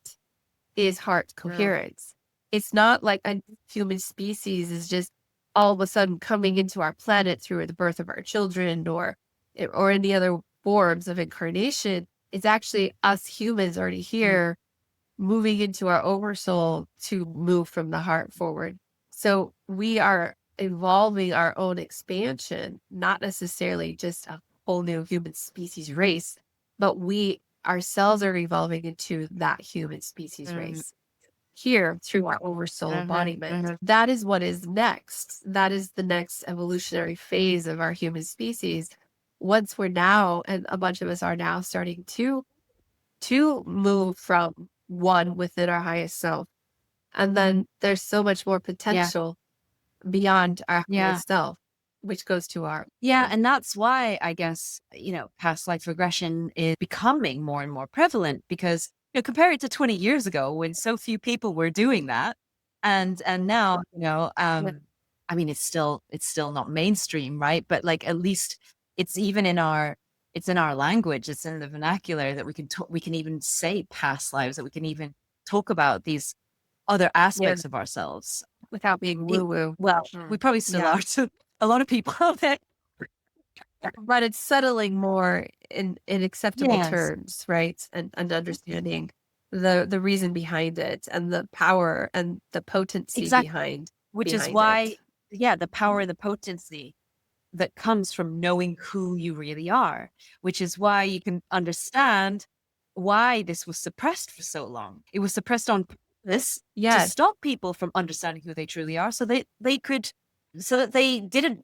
is heart coherence. It's not like a human species is just all of a sudden coming into our planet through the birth of our children or any other forms of incarnation. It's actually us humans already here moving into our oversoul to move from the heart forward. So we are evolving our own expansion, not necessarily just a whole new human species race, but we ourselves are evolving into that human species race here through our oversoul embodiment. That is what is next. That is the next evolutionary phase of our human species. Once we're now, and a bunch of us are now starting to move from one within our highest self. And then there's so much more potential beyond our highest self, which goes to our And that's why I guess, you know, past life regression is becoming more and more prevalent because, you know, compare it to 20 years ago when so few people were doing that. And now, you know, I mean, it's still not mainstream, right? But like at least it's even in our language, it's in the vernacular that we can talk, we can even say past lives, that we can even talk about these other aspects of ourselves. without being woo woo. Well, we probably still are to a lot of people out there. But it's settling more in acceptable Yes, terms, right? And understanding the reason behind it and the power and the potency exactly. behind Which is behind it. why, the power and the potency that comes from knowing who you really are, which is why you can understand why this was suppressed for so long. It was suppressed on purpose to Yes. stop people from understanding who they truly are, so they could, so that they didn't,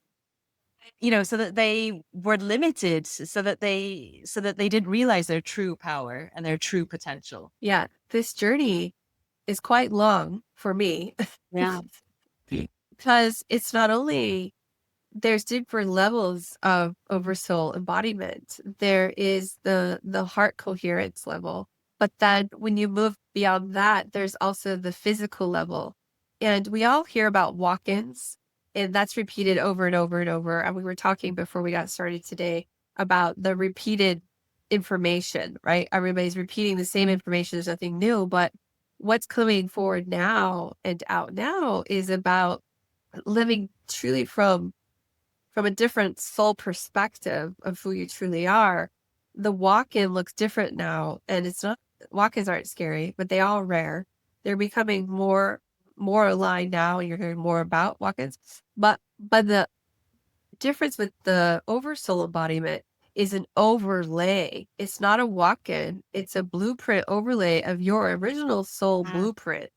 you know, so that they were limited, so that they didn't realize their true power and their true potential. Yeah. This journey is quite long for me Yeah. because it's not only there's different levels of oversoul embodiment. There is the heart coherence level, but then when you move beyond that, there's also the physical level. And we all hear about walk-ins, and that's repeated over and over and over. And we were talking before we got started today about the repeated information, right? Everybody's repeating the same information. There's nothing new, but what's coming forward now and out now is about living truly from a different soul perspective of who you truly are. The walk-in looks different now, and it's not, walk-ins aren't scary, but they are rare. They're becoming more aligned now, and you're hearing more about walk-ins. But the difference with the oversoul embodiment is an overlay. It's not a walk-in, it's a blueprint overlay of your original soul blueprint,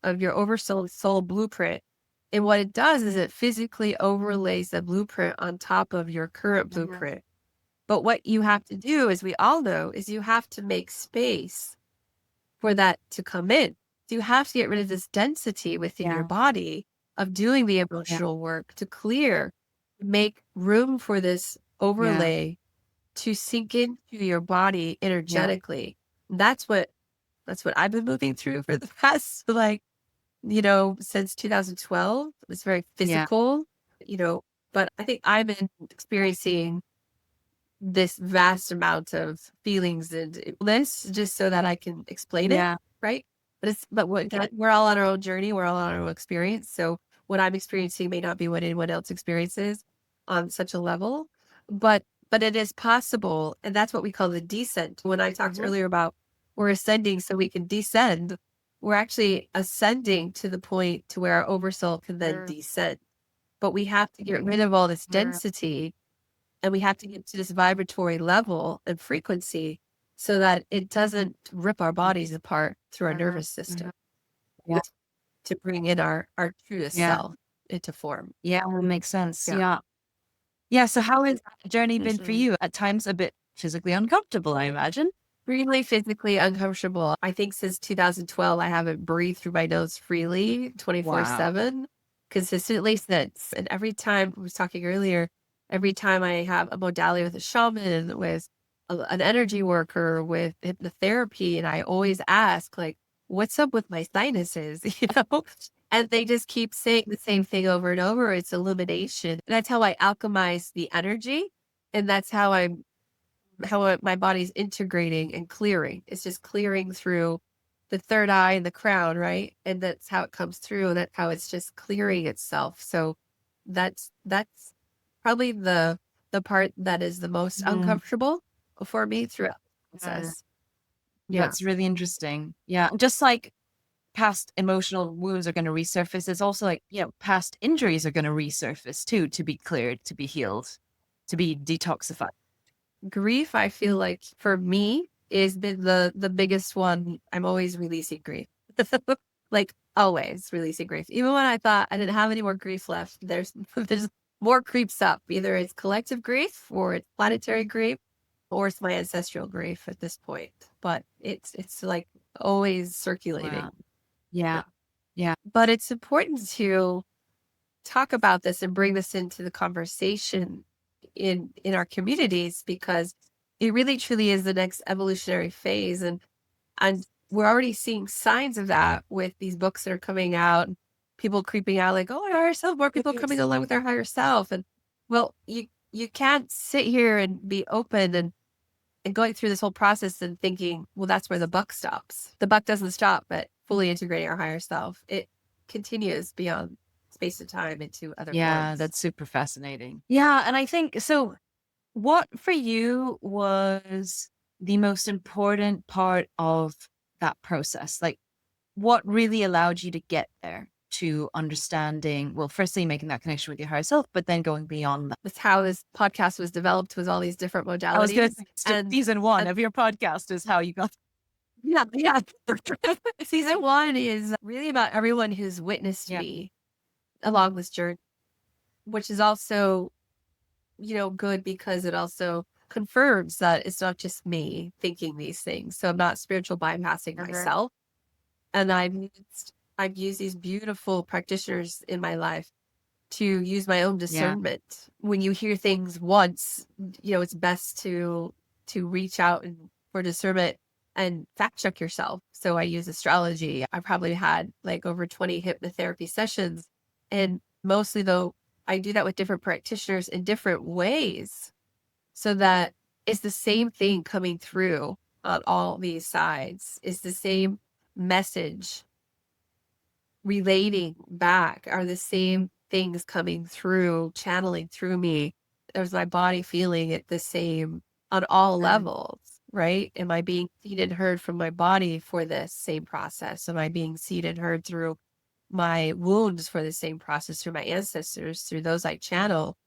of your oversoul soul blueprint. And what it does is it physically overlays the blueprint on top of your current blueprint. But what you have to do, as we all know, is you have to make space for that to come in. So you have to get rid of this density within your body of doing the Yeah. emotional work to clear, make room for this Yeah. overlay to sink into your body Yeah. energetically. That's what I've been moving through for the past since 2012. It's very Yeah. physical, you know, but I think I've been experiencing this vast amount of feelings and this just so that I can explain it, Yeah. right? We're all on our own journey, we're all on our own experience. So what I'm experiencing may not be what anyone else experiences on such a level, but it is possible, and that's what we call the descent. When I talked Mhm. earlier about we're ascending so we can descend, we're actually ascending to the point to where our oversoul can then Mm. descend. But we have to get rid of all this Mm. density, and we have to get to this vibratory level and frequency so that it doesn't rip our bodies apart through our Mhm. nervous system Mhm. Yeah. to bring in our truest Yeah. self into form. Yeah. That makes sense. Yeah. Yeah. Yeah. So how has that journey been for Mhm. you? At times a bit physically uncomfortable, I imagine. Really physically uncomfortable. I think since 2012, I haven't breathed through my nose freely Wow. 24/7 consistently since. And every time, I was talking earlier, every time I have a modality with a shaman, with an energy worker, with hypnotherapy, and I always ask, like, what's up with my sinuses, And they just keep saying the same thing over and over. It's illumination. That's how I alchemize the energy. And that's how my body's integrating and clearing. It's just clearing through the third eye and the crown, right? And that's how it comes through, and that's how it's just clearing itself. So that's probably the part that is the most Mm. uncomfortable for me throughout the Mm. process. Yeah. That's really interesting. Yeah. Just like past emotional wounds are going to resurface, it's also like, past injuries are going to resurface too, to be cleared, to be healed, to be detoxified. Grief, I feel like for me has been the biggest one. I'm always releasing grief. Like always releasing grief. Even when I thought I didn't have any more grief left, there's more creeps up. Either it's collective grief or it's planetary grief or it's my ancestral grief at this point. But it's like always circulating. Wow. Yeah. Yeah. But it's important to talk about this and bring this into the conversation in our communities, because it really truly is the next evolutionary phase, and we're already seeing signs of that with these books that are coming out, people creeping out like, oh, our higher self, more people coming along with their higher self. And well, you can't sit here and be open and going through this whole process and thinking, well, that's where the buck stops. The buck doesn't stop at fully integrating our higher self. It continues beyond space and time into other Yeah, forms. that's super fascinating. Yeah, and I think so. What for you was the most important part of that process? Like, what really allowed you to get there to understanding, well, firstly, making that connection with your higher self, but then going beyond that? That's how this podcast was developed, was all these different I was going modalities. to say, And, season one and of your podcast is how you got. yeah, yeah. Season one is really about everyone who's witnessed Yeah. me along this journey, which is also, good because it also confirms that it's not just me thinking these things. So I'm not spiritual bypassing Mhm. myself. And I've used these beautiful practitioners in my life to use my own Yeah. discernment. When you hear things once, it's best to reach out and for discernment and fact check yourself. So I use astrology. I probably had like over 20 hypnotherapy sessions. And mostly though, I do that with different practitioners in different ways so that it's the same thing coming through on all these sides. It's the same message relating back, are the same things coming through, channeling through me. There's my body feeling it the same on all Mm. levels, right? Am I being seen and heard from my body for this same process? Am I being seen and heard through my wounds for the same process through my ancestors, through those I channel?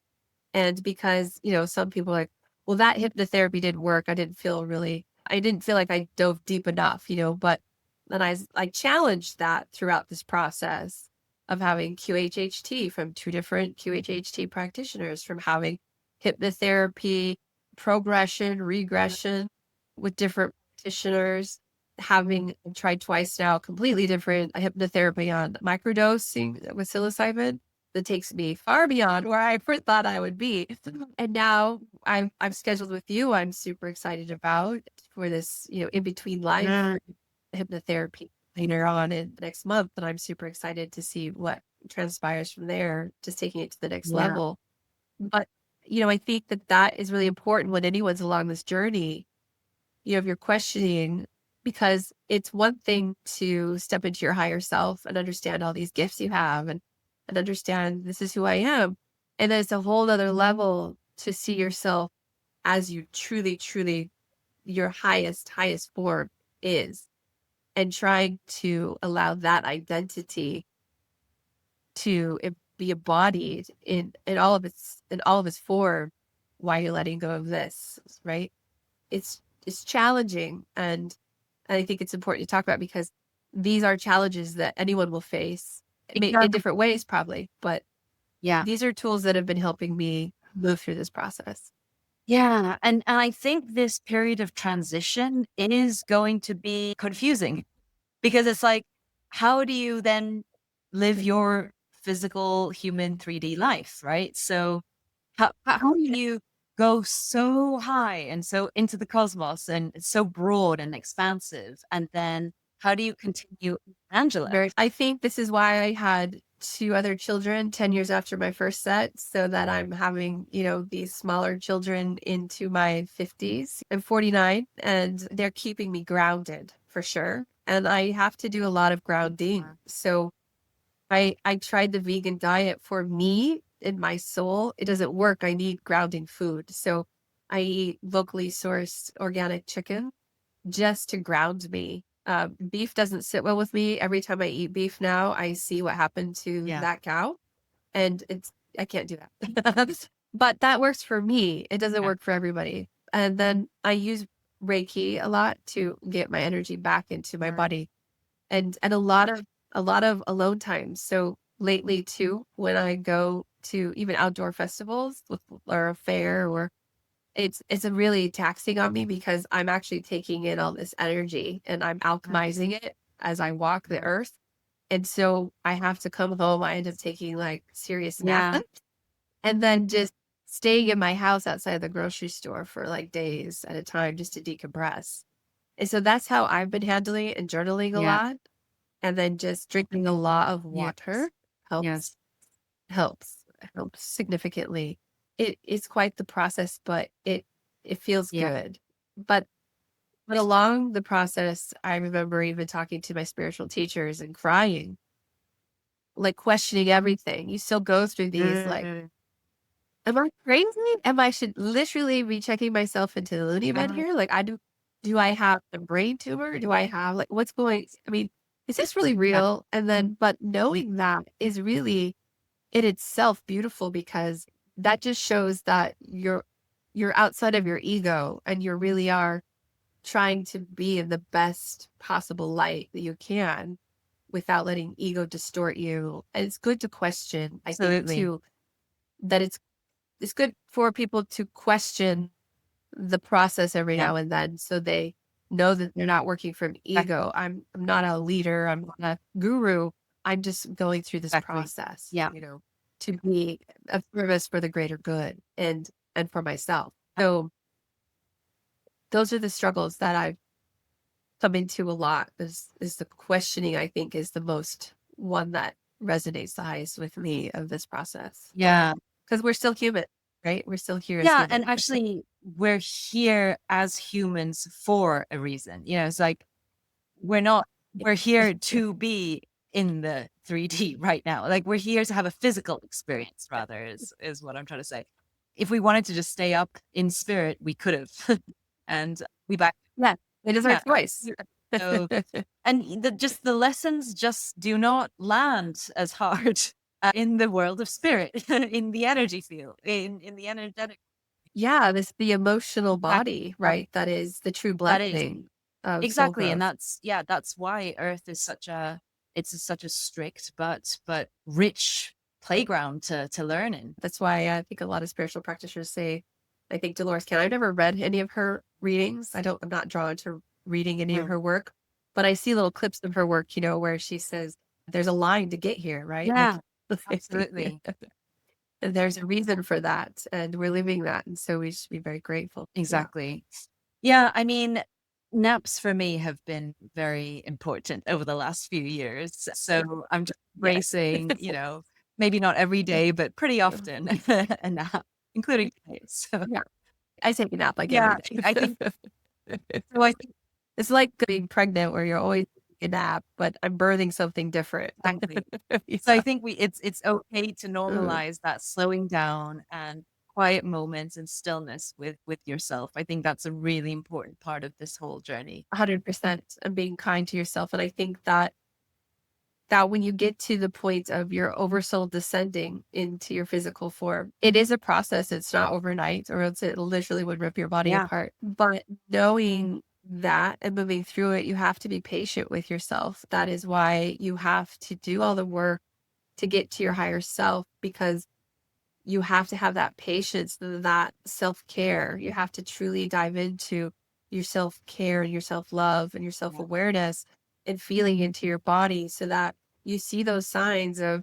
And because, some people are like, well, that hypnotherapy didn't work. I didn't feel like I dove deep enough, but then I challenged that throughout this process of having QHHT from two different QHHT practitioners, from having hypnotherapy, progression, regression with different practitioners. having tried twice now, completely different hypnotherapy on microdosing with psilocybin that takes me far beyond where I first thought I would be. And now I'm scheduled with you. I'm super excited about for this, in between life hypnotherapy later on in the next month. And I'm super excited to see what transpires from there, just taking it to the next Yeah. level. But, I think that that is really important when anyone's along this journey, if you're questioning, because it's one thing to step into your higher self and understand all these gifts you have and understand this is who I am. And then it's a whole other level to see yourself as you truly, truly your highest form is, and trying to allow that identity to be embodied in all of its form while you're letting go of this, right? It's challenging, and I think it's important to talk about because these are challenges that anyone will face in different ways probably, but Yeah. these are tools that have been helping me move through this process. Yeah. And I think this period of transition is going to be confusing because it's like, how do you then live your physical human 3D life, right? So how do you go so high and so into the cosmos and it's so broad and expansive? And then how do you continue, Angela? I think this is why I had two other children 10 years after my first set, so that I'm having, these smaller children into my 50s. I'm 49 and they're keeping me grounded for sure. And I have to do a lot of grounding. So I tried the vegan diet for me in my soul. It doesn't work. I need grounding food. So I eat locally sourced organic chicken just to ground me. Beef doesn't sit well with me. Every time I eat beef now, I see what happened to Yeah. that cow, and I can't do that. But that works for me. It doesn't Yeah. work for everybody. And then I use Reiki a lot to get my energy back into my body, and a lot of alone time. So lately too, when I go to even outdoor festivals or a fair, or it's a really taxing on me because I'm actually taking in all this energy and I'm alchemizing it as I walk the earth. And so I have to come home. I end up taking like serious Yeah. naps and then just staying in my house outside the grocery store for like days at a time just to decompress. And so that's how I've been handling it and journaling a Yeah. lot. And then just drinking a lot of Yes. water helps Yes. helps helps significantly. It's quite the process, but it feels Yeah. good. But along the process, I remember even talking to my spiritual teachers and crying, like questioning everything. You still go through these like, am I crazy? Am I should literally be checking myself into the loony bin here? Like do I have a brain tumor? Do I have like what's going I mean, is this really real? And then but knowing that is really in itself beautiful because that just shows that you're outside of your ego and you really are trying to be in the best possible light that you can without letting ego distort you. And it's good to question, I think Absolutely. too, that it's good for people to question the process every Yeah. now and then so they know that they're not working from ego. I'm not a leader, I'm not a guru. I'm just going through this Exactly. process, Yeah. to be of service for the greater good and for myself. So those are the struggles that I've come into a lot. Is the questioning I think is the most one that resonates the highest with me of this process. Yeah. Because we're still human, right? We're still here as Yeah. human. And actually, we're here as humans for a reason. It's like we're here to be in the 3D right now. Like we're here to have a physical experience, rather, is what I'm trying to say. If we wanted to just stay up in spirit, we could have. And we back. Yeah, it is our Yeah. choice. So, and just the lessons just do not land as hard in the world of spirit, in the energy field, in the energetic. Yeah, the emotional Exactly. body, right? That is the true That is blessing of soul exactly, and growth. that's why Earth is such a strict but rich playground to learn in. That's why I think a lot of spiritual practitioners say, I think Dolores can. I've never read any of her readings. I'm not drawn to reading any of Mm. her work, But I see little clips of her work, where she says, there's a line to get here, right? Like, Yeah, absolutely. and there's a reason for that. And we're living that. And so we should be very grateful. Yeah. Exactly. Yeah, I mean, naps for me have been very important over the last few years. So I'm just Yes. embracing, maybe not every day, but pretty often a nap, including today. So Yeah. I take a nap like every yeah, day. I think so. I think It's like being pregnant where you're always taking a nap, but I'm birthing something different. exactly. So I Yeah. think it's okay to Mm, normalize that slowing down and quiet moments and stillness with yourself. I think that's a really important part of this whole journey. 100%, and being kind to yourself. And I think that when you get to the point of your oversoul descending into your physical form, it is a process. It's not overnight, or else it literally would rip your body Yeah, apart. But knowing that and moving through it, you have to be patient with yourself. That is why you have to do all the work to get to your higher self, because you have to have that patience, that self-care. You have to truly dive into your self-care and your self-love and your yeah, self-awareness and feeling into your body, so that you see those signs of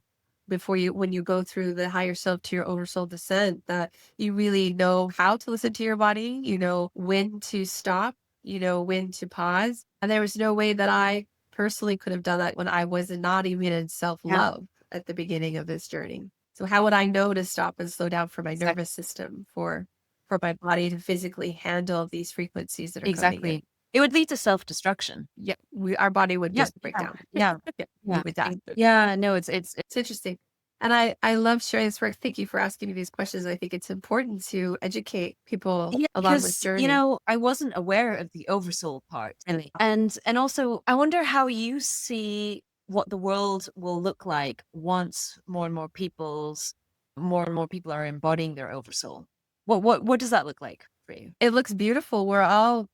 before you when you go through the higher self to your oversoul descent, that you really know how to listen to your body, you know when to stop, you know when to pause. And there was no way that I personally could have done that when I was not even in yeah, self-love at the beginning of this journey. So how would I know to stop and slow down for my exactly. nervous system, for my body to physically handle these frequencies that are coming in? Exactly. It would lead to self-destruction. Yeah, our body would Yeah, just break yeah, down. yeah, Yeah, we yeah, would die. yeah, no, it's It's interesting. And I love sharing this work. Thank you for asking me these questions. I think it's important to educate people yeah, along this because, journey. I wasn't aware of the oversoul part, really. And also, I wonder how you see what the world will look like once more and more people are embodying their oversoul. What does that look like for you? It looks beautiful. We're all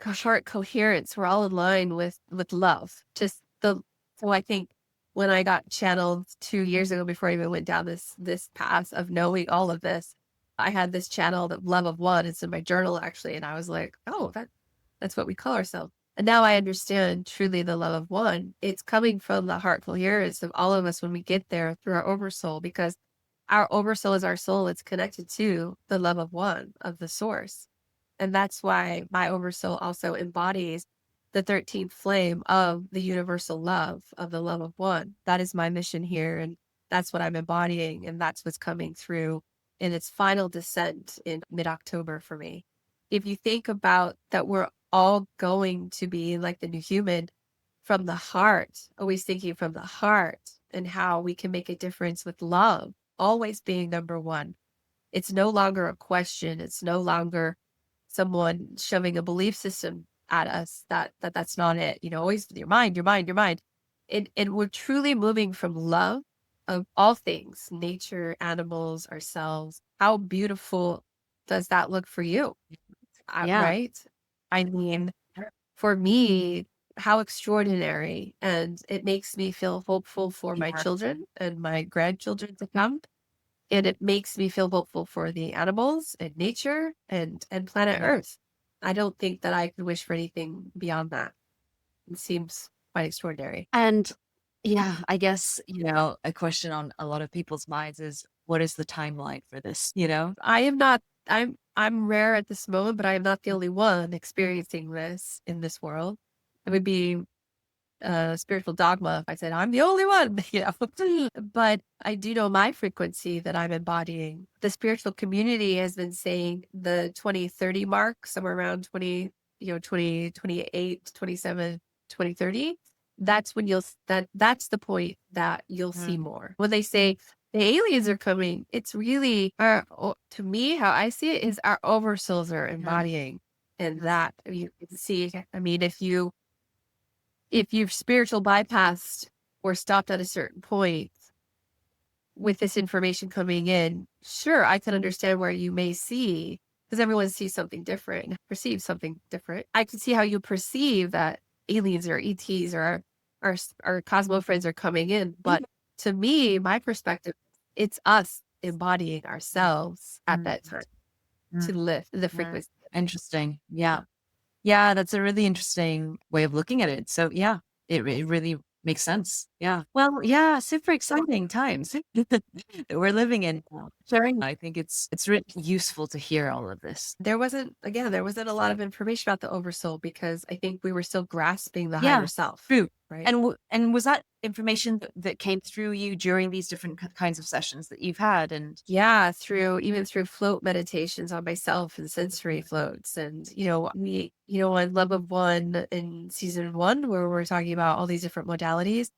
heart coherence. We're all in line with love. Just the so I think when I got channeled 2 years ago, before I even went down this path of knowing all of this, I had this channel, the love of one. It's in my journal actually, and I was like, oh, that's what we call ourselves. And now I understand truly the love of one. It's coming from the heart coherence of all of us when we get there through our oversoul, because our oversoul is our soul. It's connected to the love of one, of the source. And that's why my oversoul also embodies the 13th flame of the universal love, of the love of one. That is my mission here. And that's what I'm embodying. And that's what's coming through in its final descent in mid October for me. If you think about that, we're all going to be like the new human from the heart, always thinking from the heart, and how we can make a difference with love, always being number one. It's no longer a question. It's no longer someone shoving a belief system at us that's not it. Always your mind, your mind, your mind. And we're truly moving from love of all things, nature, animals, ourselves. How beautiful does that look for you? Yeah, Right? I mean, for me, how extraordinary. And it makes me feel hopeful for my yeah, children and my grandchildren to come, and it makes me feel hopeful for the animals and nature and planet yeah. Earth. I don't think that I could wish for anything beyond that. It seems quite extraordinary. And yeah, I guess, a question on a lot of people's minds is what is the timeline for this, you know? I am not I'm rare at this moment, but I am not the only one experiencing this in this world. It would be spiritual dogma if I said I'm the only one, But I do know my frequency that I'm embodying. The spiritual community has been saying the 2030 mark, somewhere around 2028, 27, 2030. That's when that's the point that you'll see Mm, more. When they say the aliens are coming, it's really to me, how I see it is our oversouls are mhm. embodying. And that you can see, I mean, if you've spiritual bypassed or stopped at a certain point with this information coming in, sure, I can understand where you may see, because everyone sees something different and perceives something different. I can see how you perceive that aliens or ETs or our Cosmo friends are coming in. But to me, my perspective, it's us embodying ourselves at Mm, that time mm, to lift the mm. frequency. Interesting. Yeah. Yeah, that's a really interesting way of looking at it. So yeah, it really makes sense. Yeah. Well, yeah, super exciting times that we're living in now. Sharing, I think it's really useful to hear all of this. There wasn't a lot of information about the oversoul because I think we were still grasping the higher Yeah, self, true. right? And and was that information that came through you during these different kinds of sessions that you've had? And Yeah, through float meditations on myself and sensory floats. And, on Love of One in season one, where we're talking about all these different modalities,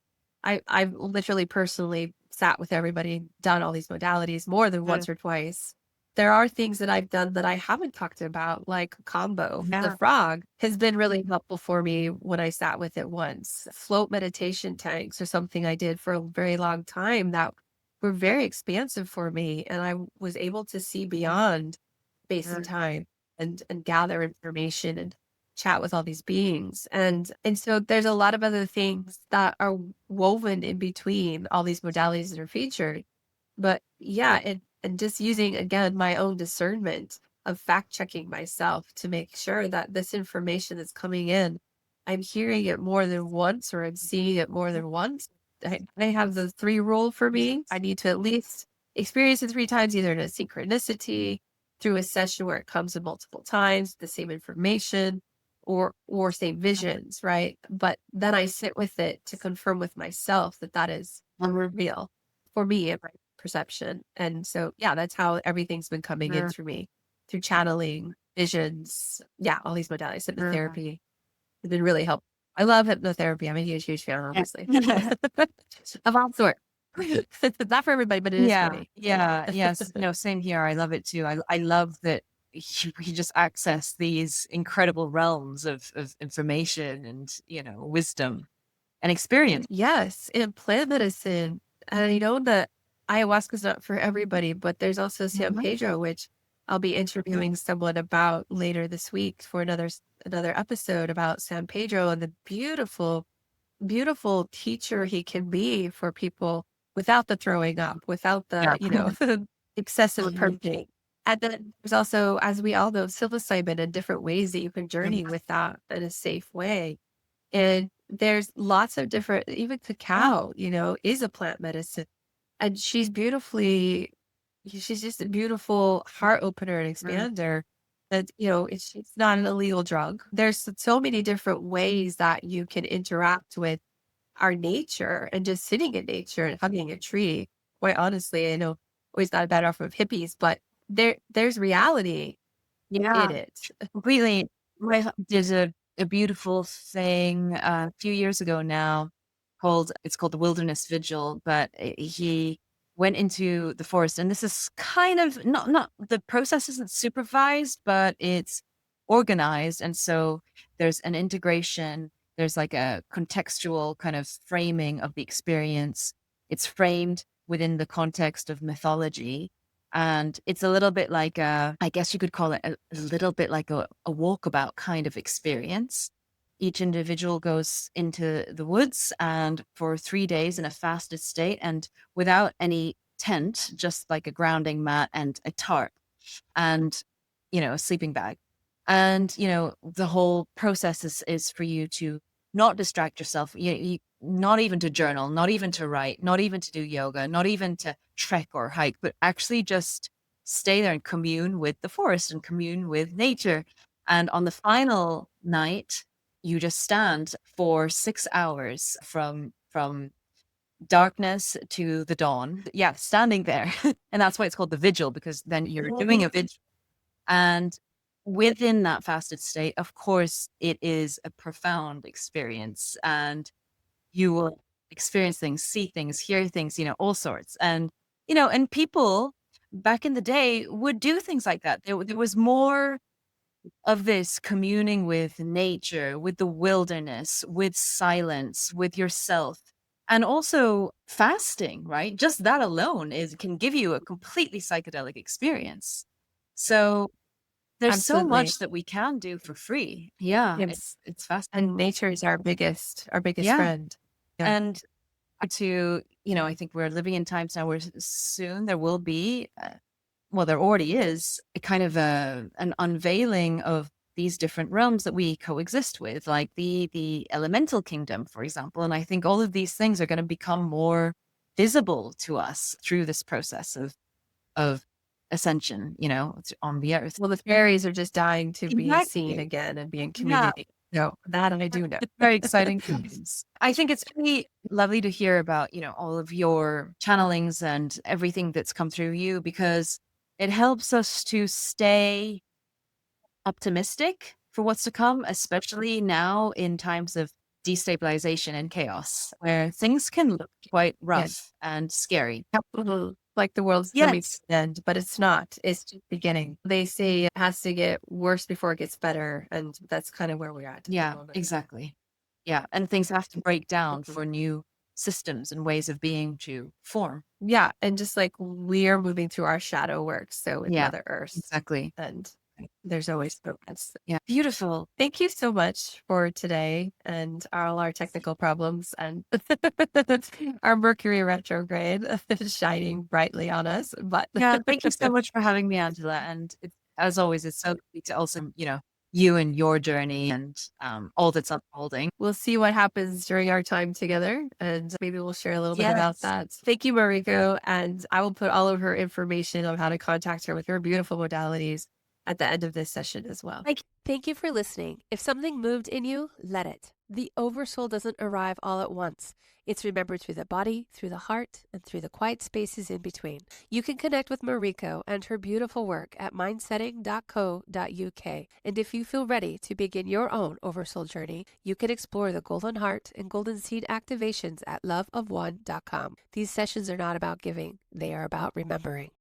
I've literally personally sat with everybody, done all these modalities more than Mm. once or twice. There are things that I've done that I haven't talked about, like combo. The Yeah. frog has been really helpful for me when I sat with it once. Float meditation tanks are something I did for a very long time that were very expansive for me, and I was able to see beyond space and Mm. time and gather information and chat with all these beings. And so there's a lot of other things that are woven in between all these modalities that are featured. But yeah, and just using again my own discernment of fact checking myself to make sure that this information that's coming in, I'm hearing it more than once or I'm seeing it more than once. I have the three rule for me. I need to at least experience it three times, either in a synchronicity, through a session where it comes in multiple times, the same information, or same visions, right? But then I sit with it to confirm with myself that that is real for me and my perception. And so, yeah, that's how everything's been coming in Mm. through me, through channeling, visions. Yeah, all these modalities, Mm. hypnotherapy has been really helpful. I love hypnotherapy. I'm a huge, huge fan, obviously, Yeah. of all sorts. It's not for everybody, but it is for Yeah, me. yeah, yes. No, same here. I love it too. I love that we just access these incredible realms of information and, wisdom and experience. Yes, in plant medicine, and I know that ayahuasca is not for everybody, but there's also San Mhm. Pedro, which I'll be interviewing someone about later this week for another episode about San Pedro and the beautiful, beautiful teacher he can be for people without the throwing up, without Yeah. the, excessive purging. And then there's also, as we all know, psilocybin and different ways that you can Mhm. journey with that in a safe way. And there's lots of different, even Yeah. cacao, is a plant medicine. And she's just a beautiful heart opener and Mm. expander that, it's not an illegal drug. There's so many different ways that you can interact with our nature and just sitting in nature and hugging a tree. Quite honestly, I know always got a bad off of hippies, but there's reality Yeah. in it. Completely. There's a beautiful thing a few years ago now called the Wilderness Vigil, but he went into the forest, and this is kind of not the process isn't supervised, but it's organized, and so there's an integration. There's like a contextual kind of framing of the experience. It's framed within the context of mythology, and it's a little bit like I guess you could call it a little bit like a walkabout kind of experience. Each individual goes into the woods and for 3 days in a fasted state and without any tent, just like a grounding mat and a tarp and, a sleeping bag. And, the whole process is for you to not distract yourself, not even to journal, not even to write, not even to do yoga, not even to trek or hike, but actually just stay there and commune with the forest and commune with nature. And on the final night, you just stand for 6 hours from darkness to the dawn. Yeah, standing there. And that's why it's called the vigil, because then you're doing a vigil. And within that fasted state, of course, it is a profound experience. And you will experience things, see things, hear things, all sorts. And people back in the day would do things like that. There was more of this communing with nature, with the wilderness, with silence, with yourself, and also fasting, right? Just that alone can give you a completely psychedelic experience. So there's so Absolutely. much that we can do for free. Yeah, Yeah. it's fascinating. And nature is our biggest Yeah. friend. Yeah. And I think we're living in times now where soon there will be, well, there already is a kind of an unveiling of these different realms that we coexist with, like the elemental kingdom, for example. And I think all of these things are going to become more visible to us through this process of ascension, on the earth. Well, the fairies are just dying to be seen Exactly. again and be in Yeah. community. No, that I do know. It's very exciting times. I think it's really lovely to hear about, all of your channelings and everything that's come through you, because it helps us to stay optimistic for what's to come, especially now in times of destabilization and chaos, where things can look quite Yeah. rough and scary. Yep, mhm. Like the world's coming to Yes. an end, but it's not. It's just beginning. They say it has to get worse before it gets better, and that's kind of where we're at the Yeah, moment. exactly. Yeah. And things have to break down Mhm. for new systems and ways of being to form. Yeah, and just like we're moving through our shadow work, so with Yeah, Mother Earth, exactly. and there's always progress. Yeah. Beautiful. Thank you so much for today and all our technical problems and our Mercury retrograde shining brightly on us. But Yeah. Thank you so much for having me, Angela. And as always, it's so lovely to also, you and your journey and all that's unfolding. we'll see what happens during our time together, and maybe we'll share a little bit about Yes. that. Thank you, Mariko, and I will put all of her information on how to contact her with her beautiful modalities at the end of this session as well. Thank you for listening. If something moved in you, let it. The Oversoul doesn't arrive all at once. It's remembered through the body, through the heart, and through the quiet spaces in between. You can connect with Mariko and her beautiful work at mindsetting.co.uk. And if you feel ready to begin your own Oversoul journey, you can explore the Golden Heart and Golden Seed activations at loveofone.com. These sessions are not about giving, they are about remembering.